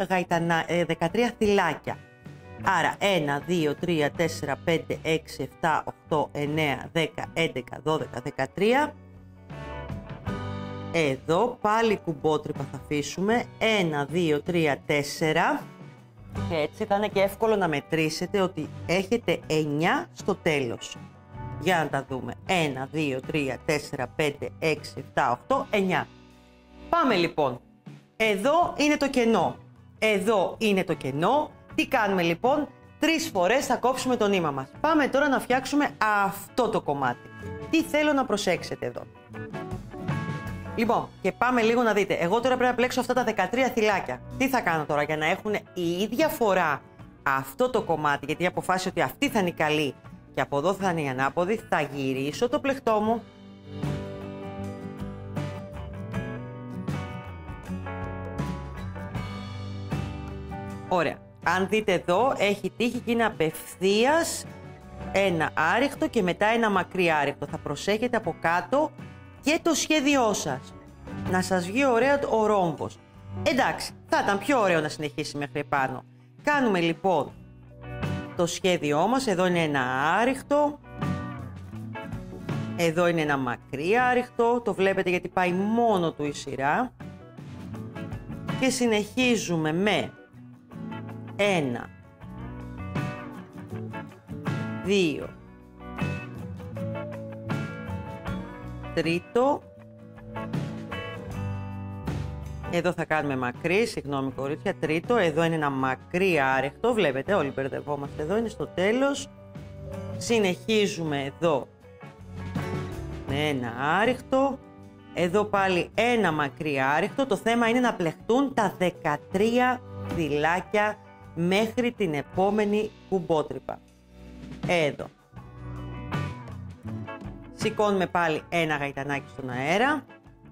θυλάκια. Άρα 1, 2, 3, 4, 5, 6, 7, 8, 9, 10, 11, 12, 13. Εδώ πάλι κουμπότρυπα θα αφήσουμε. 1, 2, 3, 4. Και έτσι θα είναι και εύκολο να μετρήσετε ότι έχετε 9 στο τέλος. Για να τα δούμε. 1, 2, 3, 4, 5, 6, 7, 8, 9. Πάμε λοιπόν. Εδώ είναι το κενό. Εδώ είναι το κενό. Τι κάνουμε λοιπόν? 3 φορές θα κόψουμε το νήμα μας. Πάμε τώρα να φτιάξουμε αυτό το κομμάτι. Τι θέλω να προσέξετε εδώ? Λοιπόν, και πάμε λίγο να δείτε. Εγώ τώρα πρέπει να πλέξω αυτά τα 13 θυλάκια. Τι θα κάνω τώρα για να έχουν η ίδια φορά αυτό το κομμάτι? Γιατί αποφάσισα ότι αυτή θα είναι η καλή και από εδώ θα είναι η ανάποδη. Θα γυρίσω το πλεκτό μου. Ωραία. Αν δείτε εδώ, έχει τύχει και είναι απευθείας ένα άριχτο και μετά ένα μακρύ άριχτο. Θα προσέχετε από κάτω και το σχέδιό σας. Να σας βγει ωραία ο ρόμβος. Εντάξει, θα ήταν πιο ωραίο να συνεχίσει μέχρι επάνω. Κάνουμε λοιπόν το σχέδιό μας. Εδώ είναι ένα άριχτο. Εδώ είναι ένα μακρύ άριχτο. Το βλέπετε γιατί πάει μόνο του η σειρά. Και συνεχίζουμε με 1, 2, τρίτο. Εδώ θα κάνουμε μακρύ, συγγνώμη κορίτσια, τρίτο. Εδώ είναι ένα μακρύ άρεχτο, βλέπετε όλοι μπερδευόμαστε, εδώ είναι στο τέλος. Συνεχίζουμε εδώ με ένα άρεχτο. Εδώ πάλι ένα μακρύ άρεχτο. Το θέμα είναι να πλεχτούν τα 13 θυλάκια μέχρι την επόμενη κουμπότρυπα. Εδώ. Σηκώνουμε πάλι ένα γαϊτανάκι στον αέρα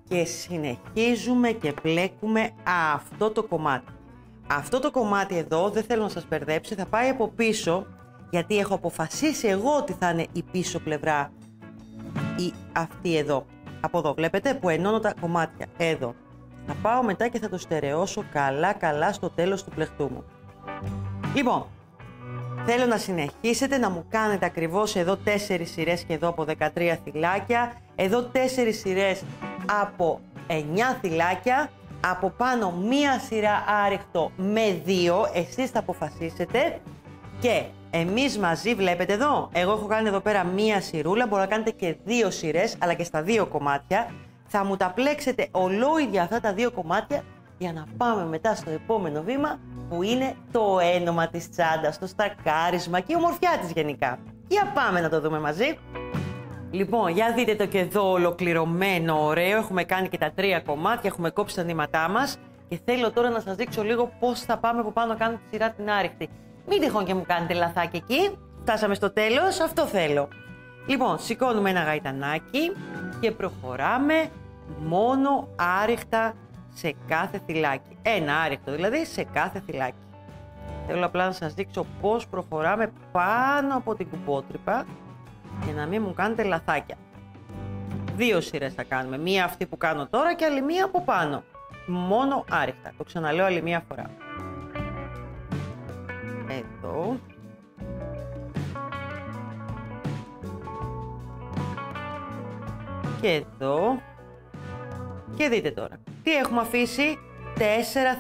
και συνεχίζουμε και πλέκουμε αυτό το κομμάτι. Αυτό το κομμάτι εδώ, δεν θέλω να σας μπερδέψει, θα πάει από πίσω, γιατί έχω αποφασίσει εγώ ότι θα είναι η πίσω πλευρά ή αυτή εδώ. Από εδώ βλέπετε που ενώνω τα κομμάτια. Εδώ. Θα πάω μετά και θα το στερεώσω καλά στο τέλος του πλεχτού μου. Λοιπόν, θέλω να συνεχίσετε να μου κάνετε ακριβώς εδώ 4 σειρές και εδώ από 13 θυλάκια. Εδώ 4 σειρές από 9 θυλάκια. Από πάνω μία σειρά άριχτο με 2. Εσείς θα αποφασίσετε. Και εμείς μαζί βλέπετε εδώ. Εγώ έχω κάνει εδώ πέρα μία σειρούλα. Μπορώ να κάνετε και 2 σειρές, αλλά και στα 2 κομμάτια. Θα μου τα πλέξετε ολόιδια αυτά τα 2 κομμάτια για να πάμε μετά στο επόμενο βήμα που είναι το ένωμα της τσάντας, το στακάρισμα και η ομορφιά της γενικά. Για πάμε να το δούμε μαζί. Λοιπόν, για δείτε το και εδώ ολοκληρωμένο, ωραίο. Έχουμε κάνει και τα 3 κομμάτια, έχουμε κόψει τα νήματά μας και θέλω τώρα να σας δείξω λίγο πώς θα πάμε από πάνω να κάνουμε τη σειρά την άριχτη. Μην τυχόν και μου κάνετε λαθάκι εκεί. Φτάσαμε στο τέλος, αυτό θέλω. Λοιπόν, σηκώνουμε ένα γαϊτανάκι και προχωράμε μόνο άριχτα σε κάθε θυλάκι. Ένα άριχτο δηλαδή σε κάθε θυλάκι. Θέλω απλά να σας δείξω πώς προχωράμε πάνω από την κουμπότρυπα για να μην μου κάνετε λαθάκια. 2 σειρές θα κάνουμε. Μία αυτή που κάνω τώρα και άλλη μία από πάνω. Μόνο άριχτα. Το ξαναλέω άλλη μία φορά. Εδώ. Και εδώ. Και δείτε τώρα. Τι έχουμε αφήσει? 4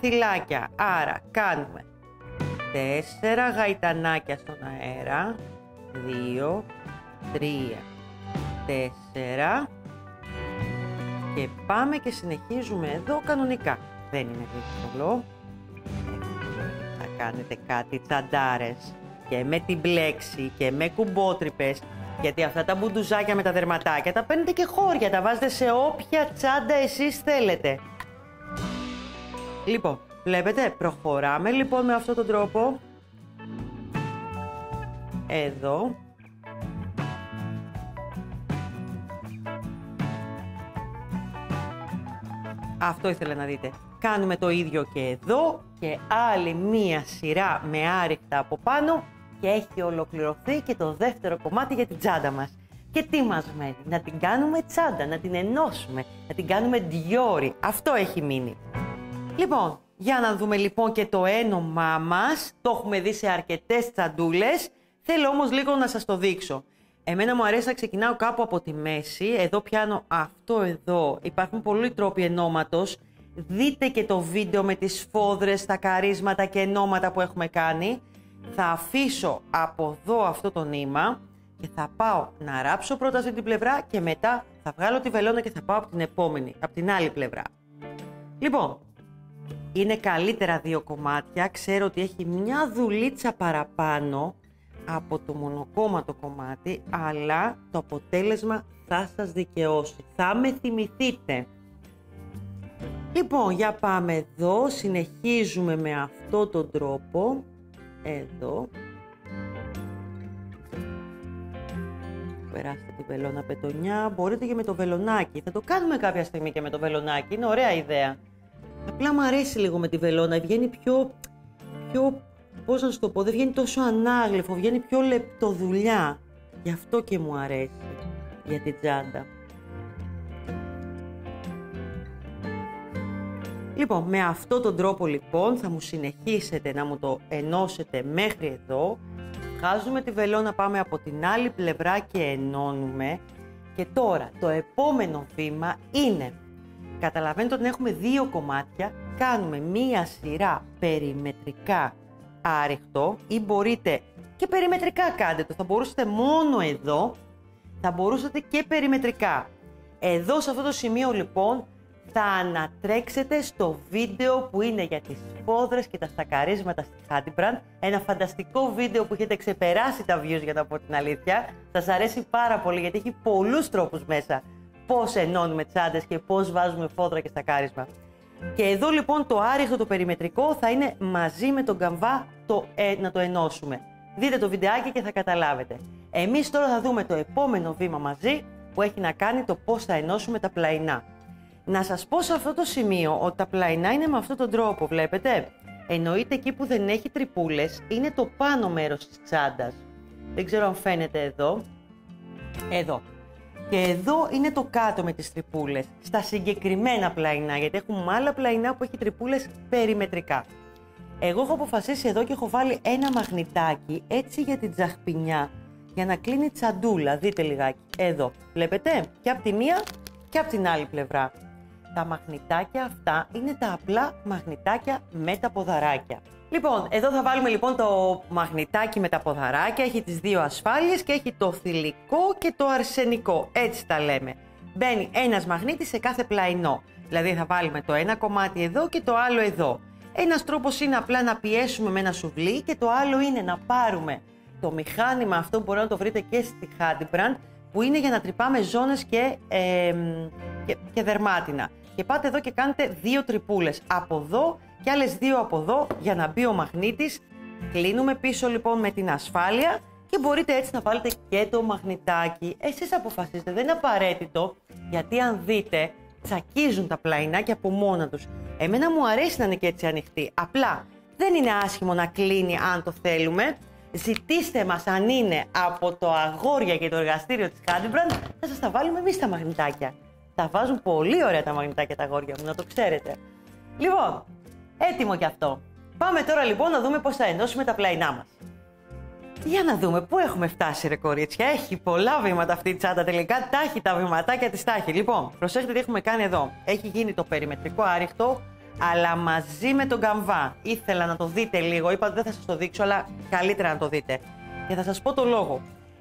θυλάκια. Άρα κάνουμε 4 γαϊτανάκια στον αέρα. 2, 3, 4. Και πάμε και συνεχίζουμε εδώ κανονικά. Δεν είναι δύσκολο. Θα κάνετε κάτι τσαντάρες και με την μπλέξη και με κουμπότρυπες. Γιατί αυτά τα μπουντουζάκια με τα δερματάκια τα παίρνετε και χώρια, τα βάζετε σε όποια τσάντα εσείς θέλετε. Λοιπόν, βλέπετε, προχωράμε λοιπόν με αυτόν τον τρόπο. Εδώ. Αυτό ήθελα να δείτε. Κάνουμε το ίδιο και εδώ και άλλη μία σειρά με άριχτα από πάνω και έχει ολοκληρωθεί και το δεύτερο κομμάτι για την τσάντα μας. Και τι μας μένει? Να την κάνουμε τσάντα, να την ενώσουμε, να την κάνουμε διόρι. Αυτό έχει μείνει. Λοιπόν, για να δούμε λοιπόν και το ένωμά μας. Το έχουμε δει σε αρκετές τσαντούλες. Θέλω όμως λίγο να σας το δείξω. Εμένα μου αρέσει να ξεκινάω κάπου από τη μέση. Εδώ πιάνω αυτό εδώ. Υπάρχουν πολλοί τρόποι ενώματος. Δείτε και το βίντεο με τις σφόδρες, τα καρίσματα και ενώματα που έχουμε κάνει. Θα αφήσω από εδώ αυτό το νήμα και θα πάω να ράψω πρώτα αυτή την πλευρά και μετά θα βγάλω τη βελόνα και θα πάω από την επόμενη, από την άλλη πλευρά. Λοιπόν, είναι καλύτερα 2 κομμάτια. Ξέρω ότι έχει μια δουλίτσα παραπάνω από το μονοκόμματο κομμάτι, αλλά το αποτέλεσμα θα σας δικαιώσει. Θα με θυμηθείτε. Λοιπόν, για πάμε εδώ. Συνεχίζουμε με αυτό τον τρόπο. Εδώ. Περάστε τη βελόνα πετονιά. Μπορείτε και με το βελονάκι. Θα το κάνουμε κάποια στιγμή και με το βελονάκι. Είναι ωραία ιδέα. Απλά μου αρέσει λίγο με τη βελόνα. Βγαίνει πιο πώς να σου το πω, δεν βγαίνει τόσο ανάγλυφο, βγαίνει πιο λεπτοδουλειά. Γι' αυτό και μου αρέσει για την τσάντα. Λοιπόν, με αυτόν τον τρόπο λοιπόν θα μου συνεχίσετε να μου το ενώσετε μέχρι εδώ. Βγάζουμε τη βελόνα, πάμε από την άλλη πλευρά και ενώνουμε. Και τώρα το επόμενο βήμα είναι, καταλαβαίνετε ότι έχουμε 2 κομμάτια, κάνουμε μία σειρά περιμετρικά άριχτο ή μπορείτε και περιμετρικά κάντε το, θα μπορούσατε μόνο εδώ, θα μπορούσατε και περιμετρικά. Εδώ σε αυτό το σημείο λοιπόν θα ανατρέξετε στο βίντεο που είναι για τις σφόδρες και τα στακαρίσματα στη Hadbrand. Ένα φανταστικό βίντεο που έχετε ξεπεράσει τα views, για να πω την αλήθεια. Σας αρέσει πάρα πολύ γιατί έχει πολλούς τρόπους μέσα πώς ενώνουμε τσάντες και πώς βάζουμε φόδρα και στακάρισμα. Και εδώ λοιπόν το άριχτο, το περιμετρικό θα είναι μαζί με τον καμβά να το ενώσουμε. Δείτε το βιντεάκι και θα καταλάβετε. Εμείς τώρα θα δούμε το επόμενο βήμα μαζί που έχει να κάνει το πώς θα ενώσουμε τα πλαϊνά. Να σας πω σε αυτό το σημείο ότι τα πλαϊνά είναι με αυτόν τον τρόπο, βλέπετε. Εννοείται εκεί που δεν έχει τρυπούλες είναι το πάνω μέρος της τσάντας. Δεν ξέρω αν φαίνεται εδώ. Εδώ. Και εδώ είναι το κάτω με τις τρυπούλες, στα συγκεκριμένα πλαϊνά, γιατί έχουμε άλλα πλαϊνά που έχει τρυπούλες περιμετρικά. Εγώ έχω αποφασίσει εδώ και έχω βάλει ένα μαγνητάκι έτσι για την τσαχπινιά, για να κλείνει τσαντούλα. Δείτε λιγάκι, εδώ, βλέπετε, και από τη μία και από την άλλη πλευρά. Τα μαγνητάκια αυτά είναι τα απλά μαγνητάκια με τα ποδαράκια. Λοιπόν, εδώ θα βάλουμε λοιπόν το μαγνητάκι με τα ποδαράκια, έχει τις 2 ασφάλειες και έχει το θηλυκό και το αρσενικό, έτσι τα λέμε. Μπαίνει ένας μαγνήτης σε κάθε πλαϊνό, δηλαδή θα βάλουμε το ένα κομμάτι εδώ και το άλλο εδώ. Ένας τρόπος είναι απλά να πιέσουμε με ένα σουβλί και το άλλο είναι να πάρουμε το μηχάνημα αυτό που μπορεί να το βρείτε και στη Hadbrand, που είναι για να τρυπάμε ζώνες και δερμάτινα. Και πάτε εδώ και κάνετε 2 τρυπούλες από εδώ και άλλες 2 από εδώ για να μπει ο μαγνήτης Κλείνουμε πίσω λοιπόν με την ασφάλεια και μπορείτε έτσι να βάλετε και το μαγνητάκι. Εσείς αποφασίζετε, δεν είναι απαραίτητο, γιατί αν δείτε τσακίζουν τα πλαϊνάκια από μόνα τους. Εμένα μου αρέσει να είναι και έτσι ανοιχτή. Απλά δεν είναι άσχημο να κλείνει αν το θέλουμε. Ζητήστε μας αν είναι από το αγόρια και το εργαστήριο της Handybrand, θα σας τα βάλουμε εμείς τα μαγνητάκια. Τα βάζουν πολύ ωραία τα μαγνητάκια τα αγόρια μου, να το ξέρετε. Λοιπόν, έτοιμο κι αυτό. Πάμε τώρα λοιπόν να δούμε πώς θα ενώσουμε τα πλαϊνά μας. Για να δούμε πού έχουμε φτάσει ρε κορίτσια. Έχει πολλά βήματα αυτή η τσάντα τελικά. Τα έχει τα βηματάκια της τάχη. Λοιπόν, προσέχετε τι έχουμε κάνει εδώ. Έχει γίνει το περιμετρικό άριχτο, αλλά μαζί με τον καμβά. Ήθελα να το δείτε λίγο. Είπα ότι δεν θα σας το δείξω, αλλά καλύτερα να το δείτε. Και θα σας πω το λόγο.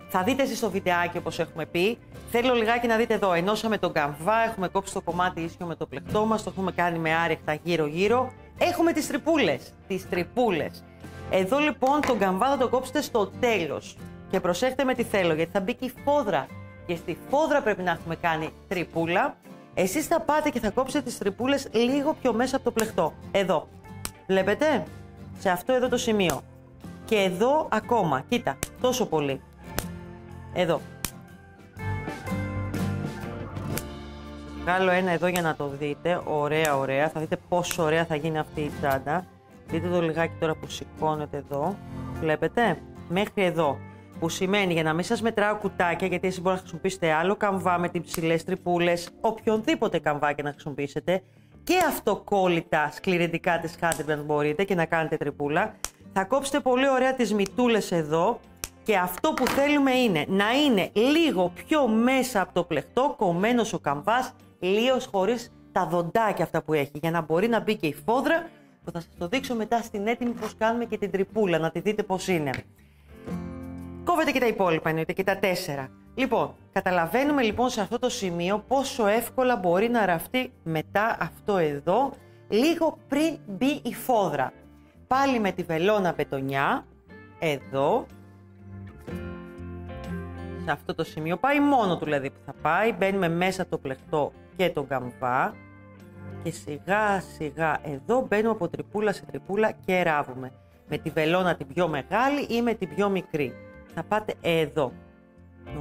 Θα δείτε εσείς το βιντεάκι όπως έχουμε πει. Θέλω λιγάκι να δείτε εδώ. Ενώσαμε τον καμβά, έχουμε κόψει το κομμάτι ίσιο με το πλεκτό μας. Το έχουμε κάνει με άριχτα γύρω-γύρω. Έχουμε τις τρυπούλες. Τις τρυπούλες. Εδώ λοιπόν τον καμβά θα το κόψετε στο τέλος. Και προσέχτε με τι θέλω, γιατί θα μπει και η φόδρα. Και στη φόδρα πρέπει να έχουμε κάνει τρυπούλα. Εσείς θα πάτε και θα κόψετε τις τρυπούλες λίγο πιο μέσα από το πλεκτό. Εδώ. Βλέπετε? Σε αυτό εδώ το σημείο. Και εδώ ακόμα. Κοίτα, τόσο πολύ. Εδώ. Βγάλω ένα εδώ για να το δείτε. Ωραία, ωραία. Θα δείτε πόσο ωραία θα γίνει αυτή η τσάντα. Δείτε το λιγάκι τώρα που σηκώνεται εδώ. Βλέπετε? Μέχρι εδώ. Που σημαίνει, για να μην σας μετράω κουτάκια, γιατί εσείς μπορείτε να χρησιμοποιήσετε άλλο καμβά με τις ψηλές τρυπούλες, οποιονδήποτε καμβά και να χρησιμοποιήσετε, και αυτοκόλλητα σκληρεντικά της Handybrand μπορείτε και να κάνετε τρυπούλα. Θα κόψετε πολύ ωραία τις μυτούλες εδώ και αυτό που θέλουμε είναι να είναι λίγο πιο μέσα από το πλεκτό, κομμένος ο καμβάς, λίγο χωρίς τα δοντάκια αυτά που έχει, για να μπορεί να μπει και η φόδρα, που θα σας το δείξω μετά στην έτοιμη πώς κάνουμε και την τρυπούλα, να τη δείτε πώς είναι. Κόβετε και τα υπόλοιπα, εννοείται, και τα 4. Λοιπόν, καταλαβαίνουμε λοιπόν σε αυτό το σημείο πόσο εύκολα μπορεί να ραφτεί μετά αυτό εδώ, λίγο πριν μπει η φόδρα. Πάλι με τη βελόνα μπετονιά, εδώ, σε αυτό το σημείο, πάει μόνο του δηλαδή που θα πάει, μπαίνουμε μέσα το πλεκτό και τον καμβά και σιγά σιγά εδώ μπαίνουμε από τρυπούλα σε τρυπούλα και ράβουμε. Με τη βελόνα την πιο μεγάλη ή με την πιο μικρή. Θα πάτε εδώ.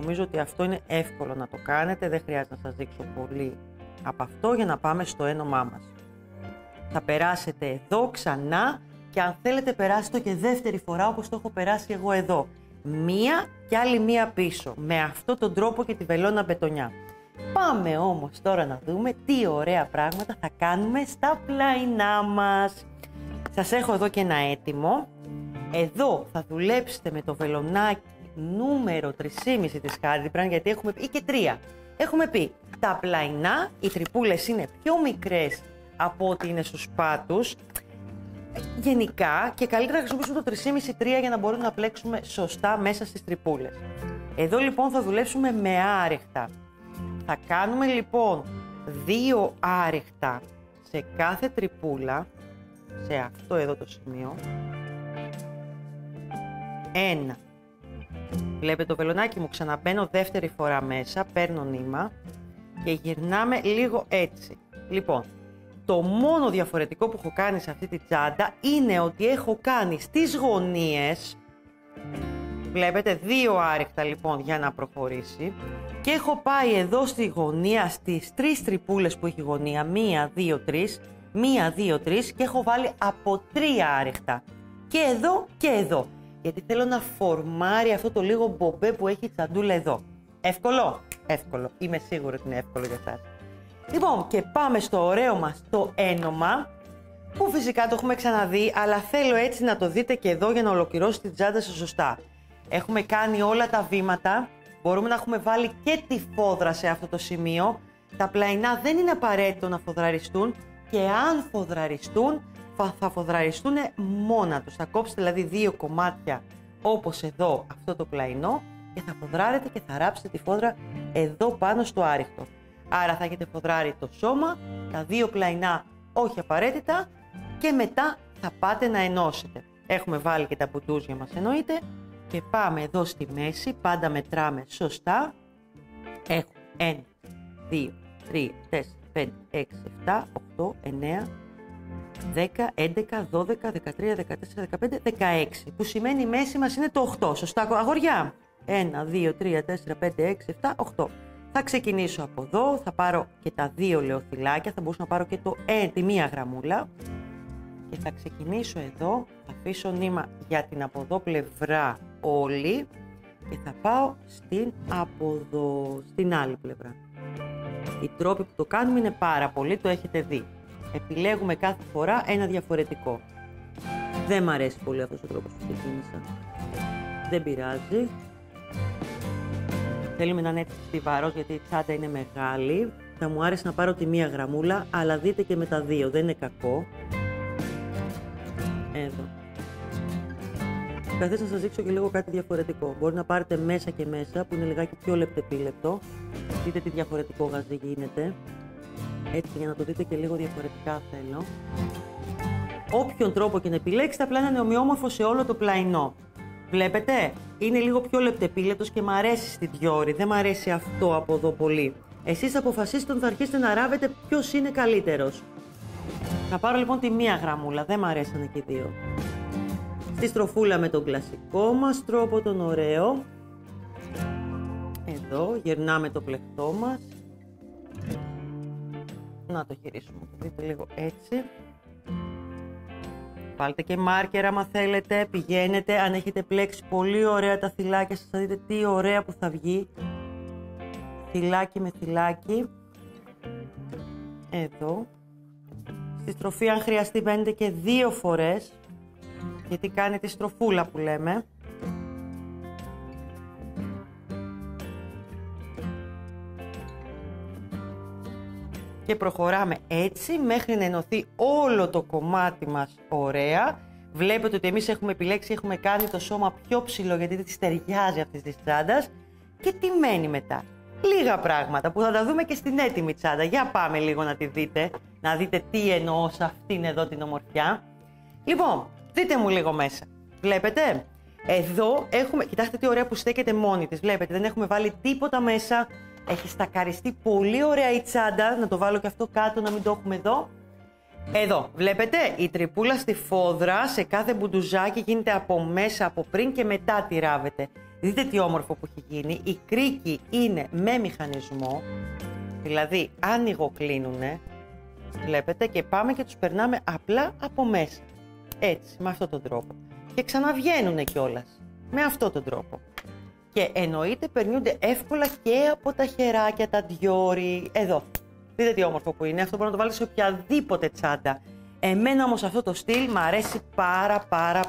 Νομίζω ότι αυτό είναι εύκολο να το κάνετε, δεν χρειάζεται να σας δείξω πολύ από αυτό για να πάμε στο ένωμά μας. Θα περάσετε εδώ ξανά και αν θέλετε περάστε το και δεύτερη φορά όπως το έχω περάσει εγώ εδώ. Μία και άλλη μία πίσω, με αυτόν τον τρόπο και τη βελόνα μπετονιά. Πάμε όμως τώρα να δούμε τι ωραία πράγματα θα κάνουμε στα πλαϊνά μας. Σας έχω εδώ και ένα έτοιμο. Εδώ θα δουλέψετε με το βελονάκι νούμερο 3,5 της Handybrand, γιατί έχουμε πει, ή και 3. Έχουμε πει, τα πλαϊνά, οι τρυπούλες είναι πιο μικρές από ό,τι είναι στους πάτους. Γενικά και καλύτερα να χρησιμοποιήσουμε το 3,5-3 για να μπορούμε να πλέξουμε σωστά μέσα στις τρυπούλες. Εδώ λοιπόν θα δουλέψουμε με άριχτα. Θα κάνουμε λοιπόν 2 άριχτα σε κάθε τρυπούλα, σε αυτό εδώ το σημείο. 1. Βλέπετε το βελονάκι μου, ξαναμπαίνω δεύτερη φορά μέσα, παίρνω νήμα και γυρνάμε λίγο έτσι. Λοιπόν, το μόνο διαφορετικό που έχω κάνει σε αυτή τη τσάντα είναι ότι έχω κάνει στις γωνίες, βλέπετε 2 άριχτα λοιπόν για να προχωρήσει, και έχω πάει εδώ στη γωνία στις 3 τρυπούλες που έχει γωνία, 1, 2, 3, 1, 2, 3 και έχω βάλει από 3 άριχτα και εδώ και εδώ. Γιατί θέλω να φορμάρει αυτό το λίγο μπομπέ που έχει η τσαντούλα εδώ. Εύκολο? Εύκολο. Είμαι σίγουρη ότι είναι εύκολο για εσάς. Λοιπόν, και πάμε στο ωραίο μας το ένωμα, που φυσικά το έχουμε ξαναδεί, αλλά θέλω έτσι να το δείτε και εδώ για να ολοκληρώσει την τσάντα σας σωστά. Έχουμε κάνει όλα τα βήματα, μπορούμε να έχουμε βάλει και τη φόδρα σε αυτό το σημείο. Τα πλαϊνά δεν είναι απαραίτητο να φοδραριστούν και αν φοδραριστούν, θα φοδραριστούν μόνα τους. Θα κόψετε δηλαδή 2 κομμάτια όπως εδώ αυτό το πλαϊνό και θα φοδράρετε και θα ράψετε τη φόδρα εδώ πάνω στο άριχτο. Άρα θα έχετε φοδράρει το σώμα, τα 2 πλαϊνά όχι απαραίτητα και μετά θα πάτε να ενώσετε. Έχουμε βάλει και τα μπουτούζια μας εννοείται και πάμε εδώ στη μέση, πάντα μετράμε σωστά. Έχουμε 1, 2, 3, 4, 5, 6, 7, 8, 9, 10, 11, 12, 13, 14, 15, 16. Που σημαίνει η μέση μας είναι το 8. Σωστά, αγόρια? 1, 2, 3, 4, 5, 6, 7, 8. Θα ξεκινήσω από εδώ, θα πάρω και τα 2 λεωθυλάκια, θα μπορούσα να πάρω και τη μία γραμμούλα. Και θα ξεκινήσω εδώ, θα αφήσω νήμα για την από εδώ πλευρά όλη και θα πάω στην άλλη πλευρά. Οι τρόποι που το κάνουμε είναι πάρα πολλοί, το έχετε δει. Επιλέγουμε κάθε φορά ένα διαφορετικό. Δεν μ' αρέσει πολύ αυτός ο τρόπος που ξεκίνησα. Δεν πειράζει. Θέλουμε να είναι έτσι στιβαρός γιατί η τσάντα είναι μεγάλη. Θα μου άρεσε να πάρω τη μία γραμμούλα, αλλά δείτε και με τα 2, δεν είναι κακό. Εδώ. Θα θες να σας δείξω και λίγο κάτι διαφορετικό. Μπορεί να πάρετε μέσα και μέσα, που είναι λιγάκι πιο λεπτεπίλεπτο. Δείτε τι διαφορετικό γαζί γίνεται. Έτσι, για να το δείτε και λίγο διαφορετικά θέλω. Όποιον τρόπο και να επιλέξετε, απλά να είναι ομοιόμορφο σε όλο το πλαϊνό. Βλέπετε, είναι λίγο πιο λεπτεπίλεπτος και μ' αρέσει στη Dior, δεν μ' αρέσει αυτό από εδώ πολύ. Εσείς αποφασίστε όταν θα αρχίσετε να ράβετε ποιος είναι καλύτερος. Θα πάρω λοιπόν τη μία γραμμούλα, δεν μ' αρέσανε και οι δύο. Στη στροφούλα με τον κλασικό μας τρόπο, τον ωραίο. Εδώ, γυρνάμε το πλεκτό μας. Να το γυρίσουμε, το δείτε λίγο έτσι. Βάλτε και μάρκερ άμα θέλετε, πηγαίνετε, αν έχετε πλέξει πολύ ωραία τα θυλάκια σας, θα δείτε τι ωραία που θα βγει. Θυλάκι με θυλάκι. Εδώ. Στη στροφή αν χρειαστεί μπαίνετε και 2 φορές, γιατί κάνει τη στροφούλα που λέμε. Και προχωράμε έτσι μέχρι να ενωθεί όλο το κομμάτι μας ωραία. Βλέπετε ότι εμείς έχουμε επιλέξει, έχουμε κάνει το σώμα πιο ψηλό γιατί δεν της ταιριάζει αυτής της τσάντας. Και τι μένει μετά? Λίγα πράγματα που θα τα δούμε και στην έτοιμη τσάντα. Για πάμε λίγο να τη δείτε, να δείτε τι εννοώ σε αυτήν εδώ την ομορφιά. Λοιπόν, δείτε μου λίγο μέσα. Βλέπετε? Εδώ έχουμε, κοιτάξτε τι ωραία που στέκεται μόνη της. Βλέπετε, δεν έχουμε βάλει τίποτα μέσα. Έχει στακαριστεί πολύ ωραία η τσάντα. Να το βάλω και αυτό κάτω, να μην το έχουμε εδώ. Εδώ, βλέπετε, η τρυπούλα στη φόδρα σε κάθε μπουντουζάκι γίνεται από μέσα, από πριν και μετά τη ράβεται. Δείτε τι όμορφο που έχει γίνει. Η κρίκη είναι με μηχανισμό, δηλαδή ανοιγοκλίνουνε. Βλέπετε, και πάμε και τους περνάμε απλά από μέσα. Έτσι, με αυτόν τον τρόπο. Και ξαναβγαίνουνε κιόλας. Με αυτόν τον τρόπο. Και εννοείται περνιούνται εύκολα και από τα χεράκια, τα Dior. Εδώ. Δείτε τι όμορφο που είναι. Αυτό μπορεί να το βάλει σε οποιαδήποτε τσάντα. Εμένα όμως αυτό το στυλ μου αρέσει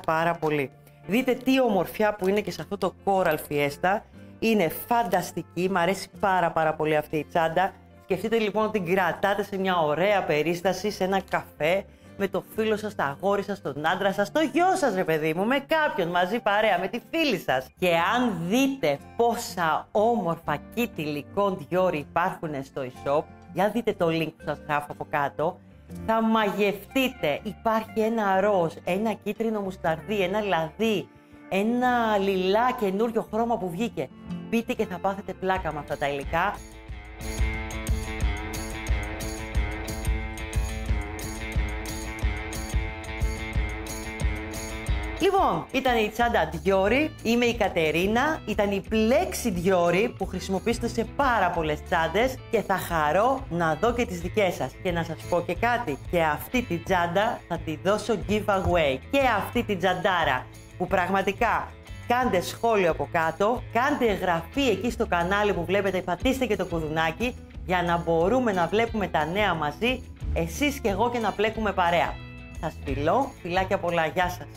πάρα πολύ. Δείτε τι ομορφιά που είναι και σε αυτό το Coral Fiesta. Είναι φανταστική. Μ' αρέσει πάρα πολύ αυτή η τσάντα. Σκεφτείτε λοιπόν ότι την κρατάτε σε μια ωραία περίσταση, σε ένα καφέ, με το φίλο σας, το αγόρι σας, τον άντρα σας, το γιο σας ρε παιδί μου, με κάποιον μαζί παρέα, με τη φίλη σας. Και αν δείτε πόσα όμορφα kit υλικών Dior υπάρχουν στο e-shop, για δείτε το link που σας γράφω από κάτω, θα μαγευτείτε. Υπάρχει ένα ροζ, ένα κίτρινο μουσταρδί, ένα λαδί, ένα λιλά καινούριο χρώμα που βγήκε. Μπείτε και θα πάθετε πλάκα με αυτά τα υλικά. Λοιπόν, ήταν η τσάντα Dior, είμαι η Κατερίνα, ήταν η πλέξη Dior που χρησιμοποιήσετε σε πάρα πολλές τσάντες και θα χαρώ να δω και τις δικές σας. Και να σας πω και κάτι, και αυτή τη τσάντα θα τη δώσω giveaway. Και αυτή τη τσαντάρα που πραγματικά κάντε σχόλιο από κάτω, κάντε εγγραφή εκεί στο κανάλι που βλέπετε, πατήστε και το κουδουνάκι για να μπορούμε να βλέπουμε τα νέα μαζί, εσείς και εγώ, και να πλέκουμε παρέα. Σας φιλώ, φιλάκια πολλά, γεια σας.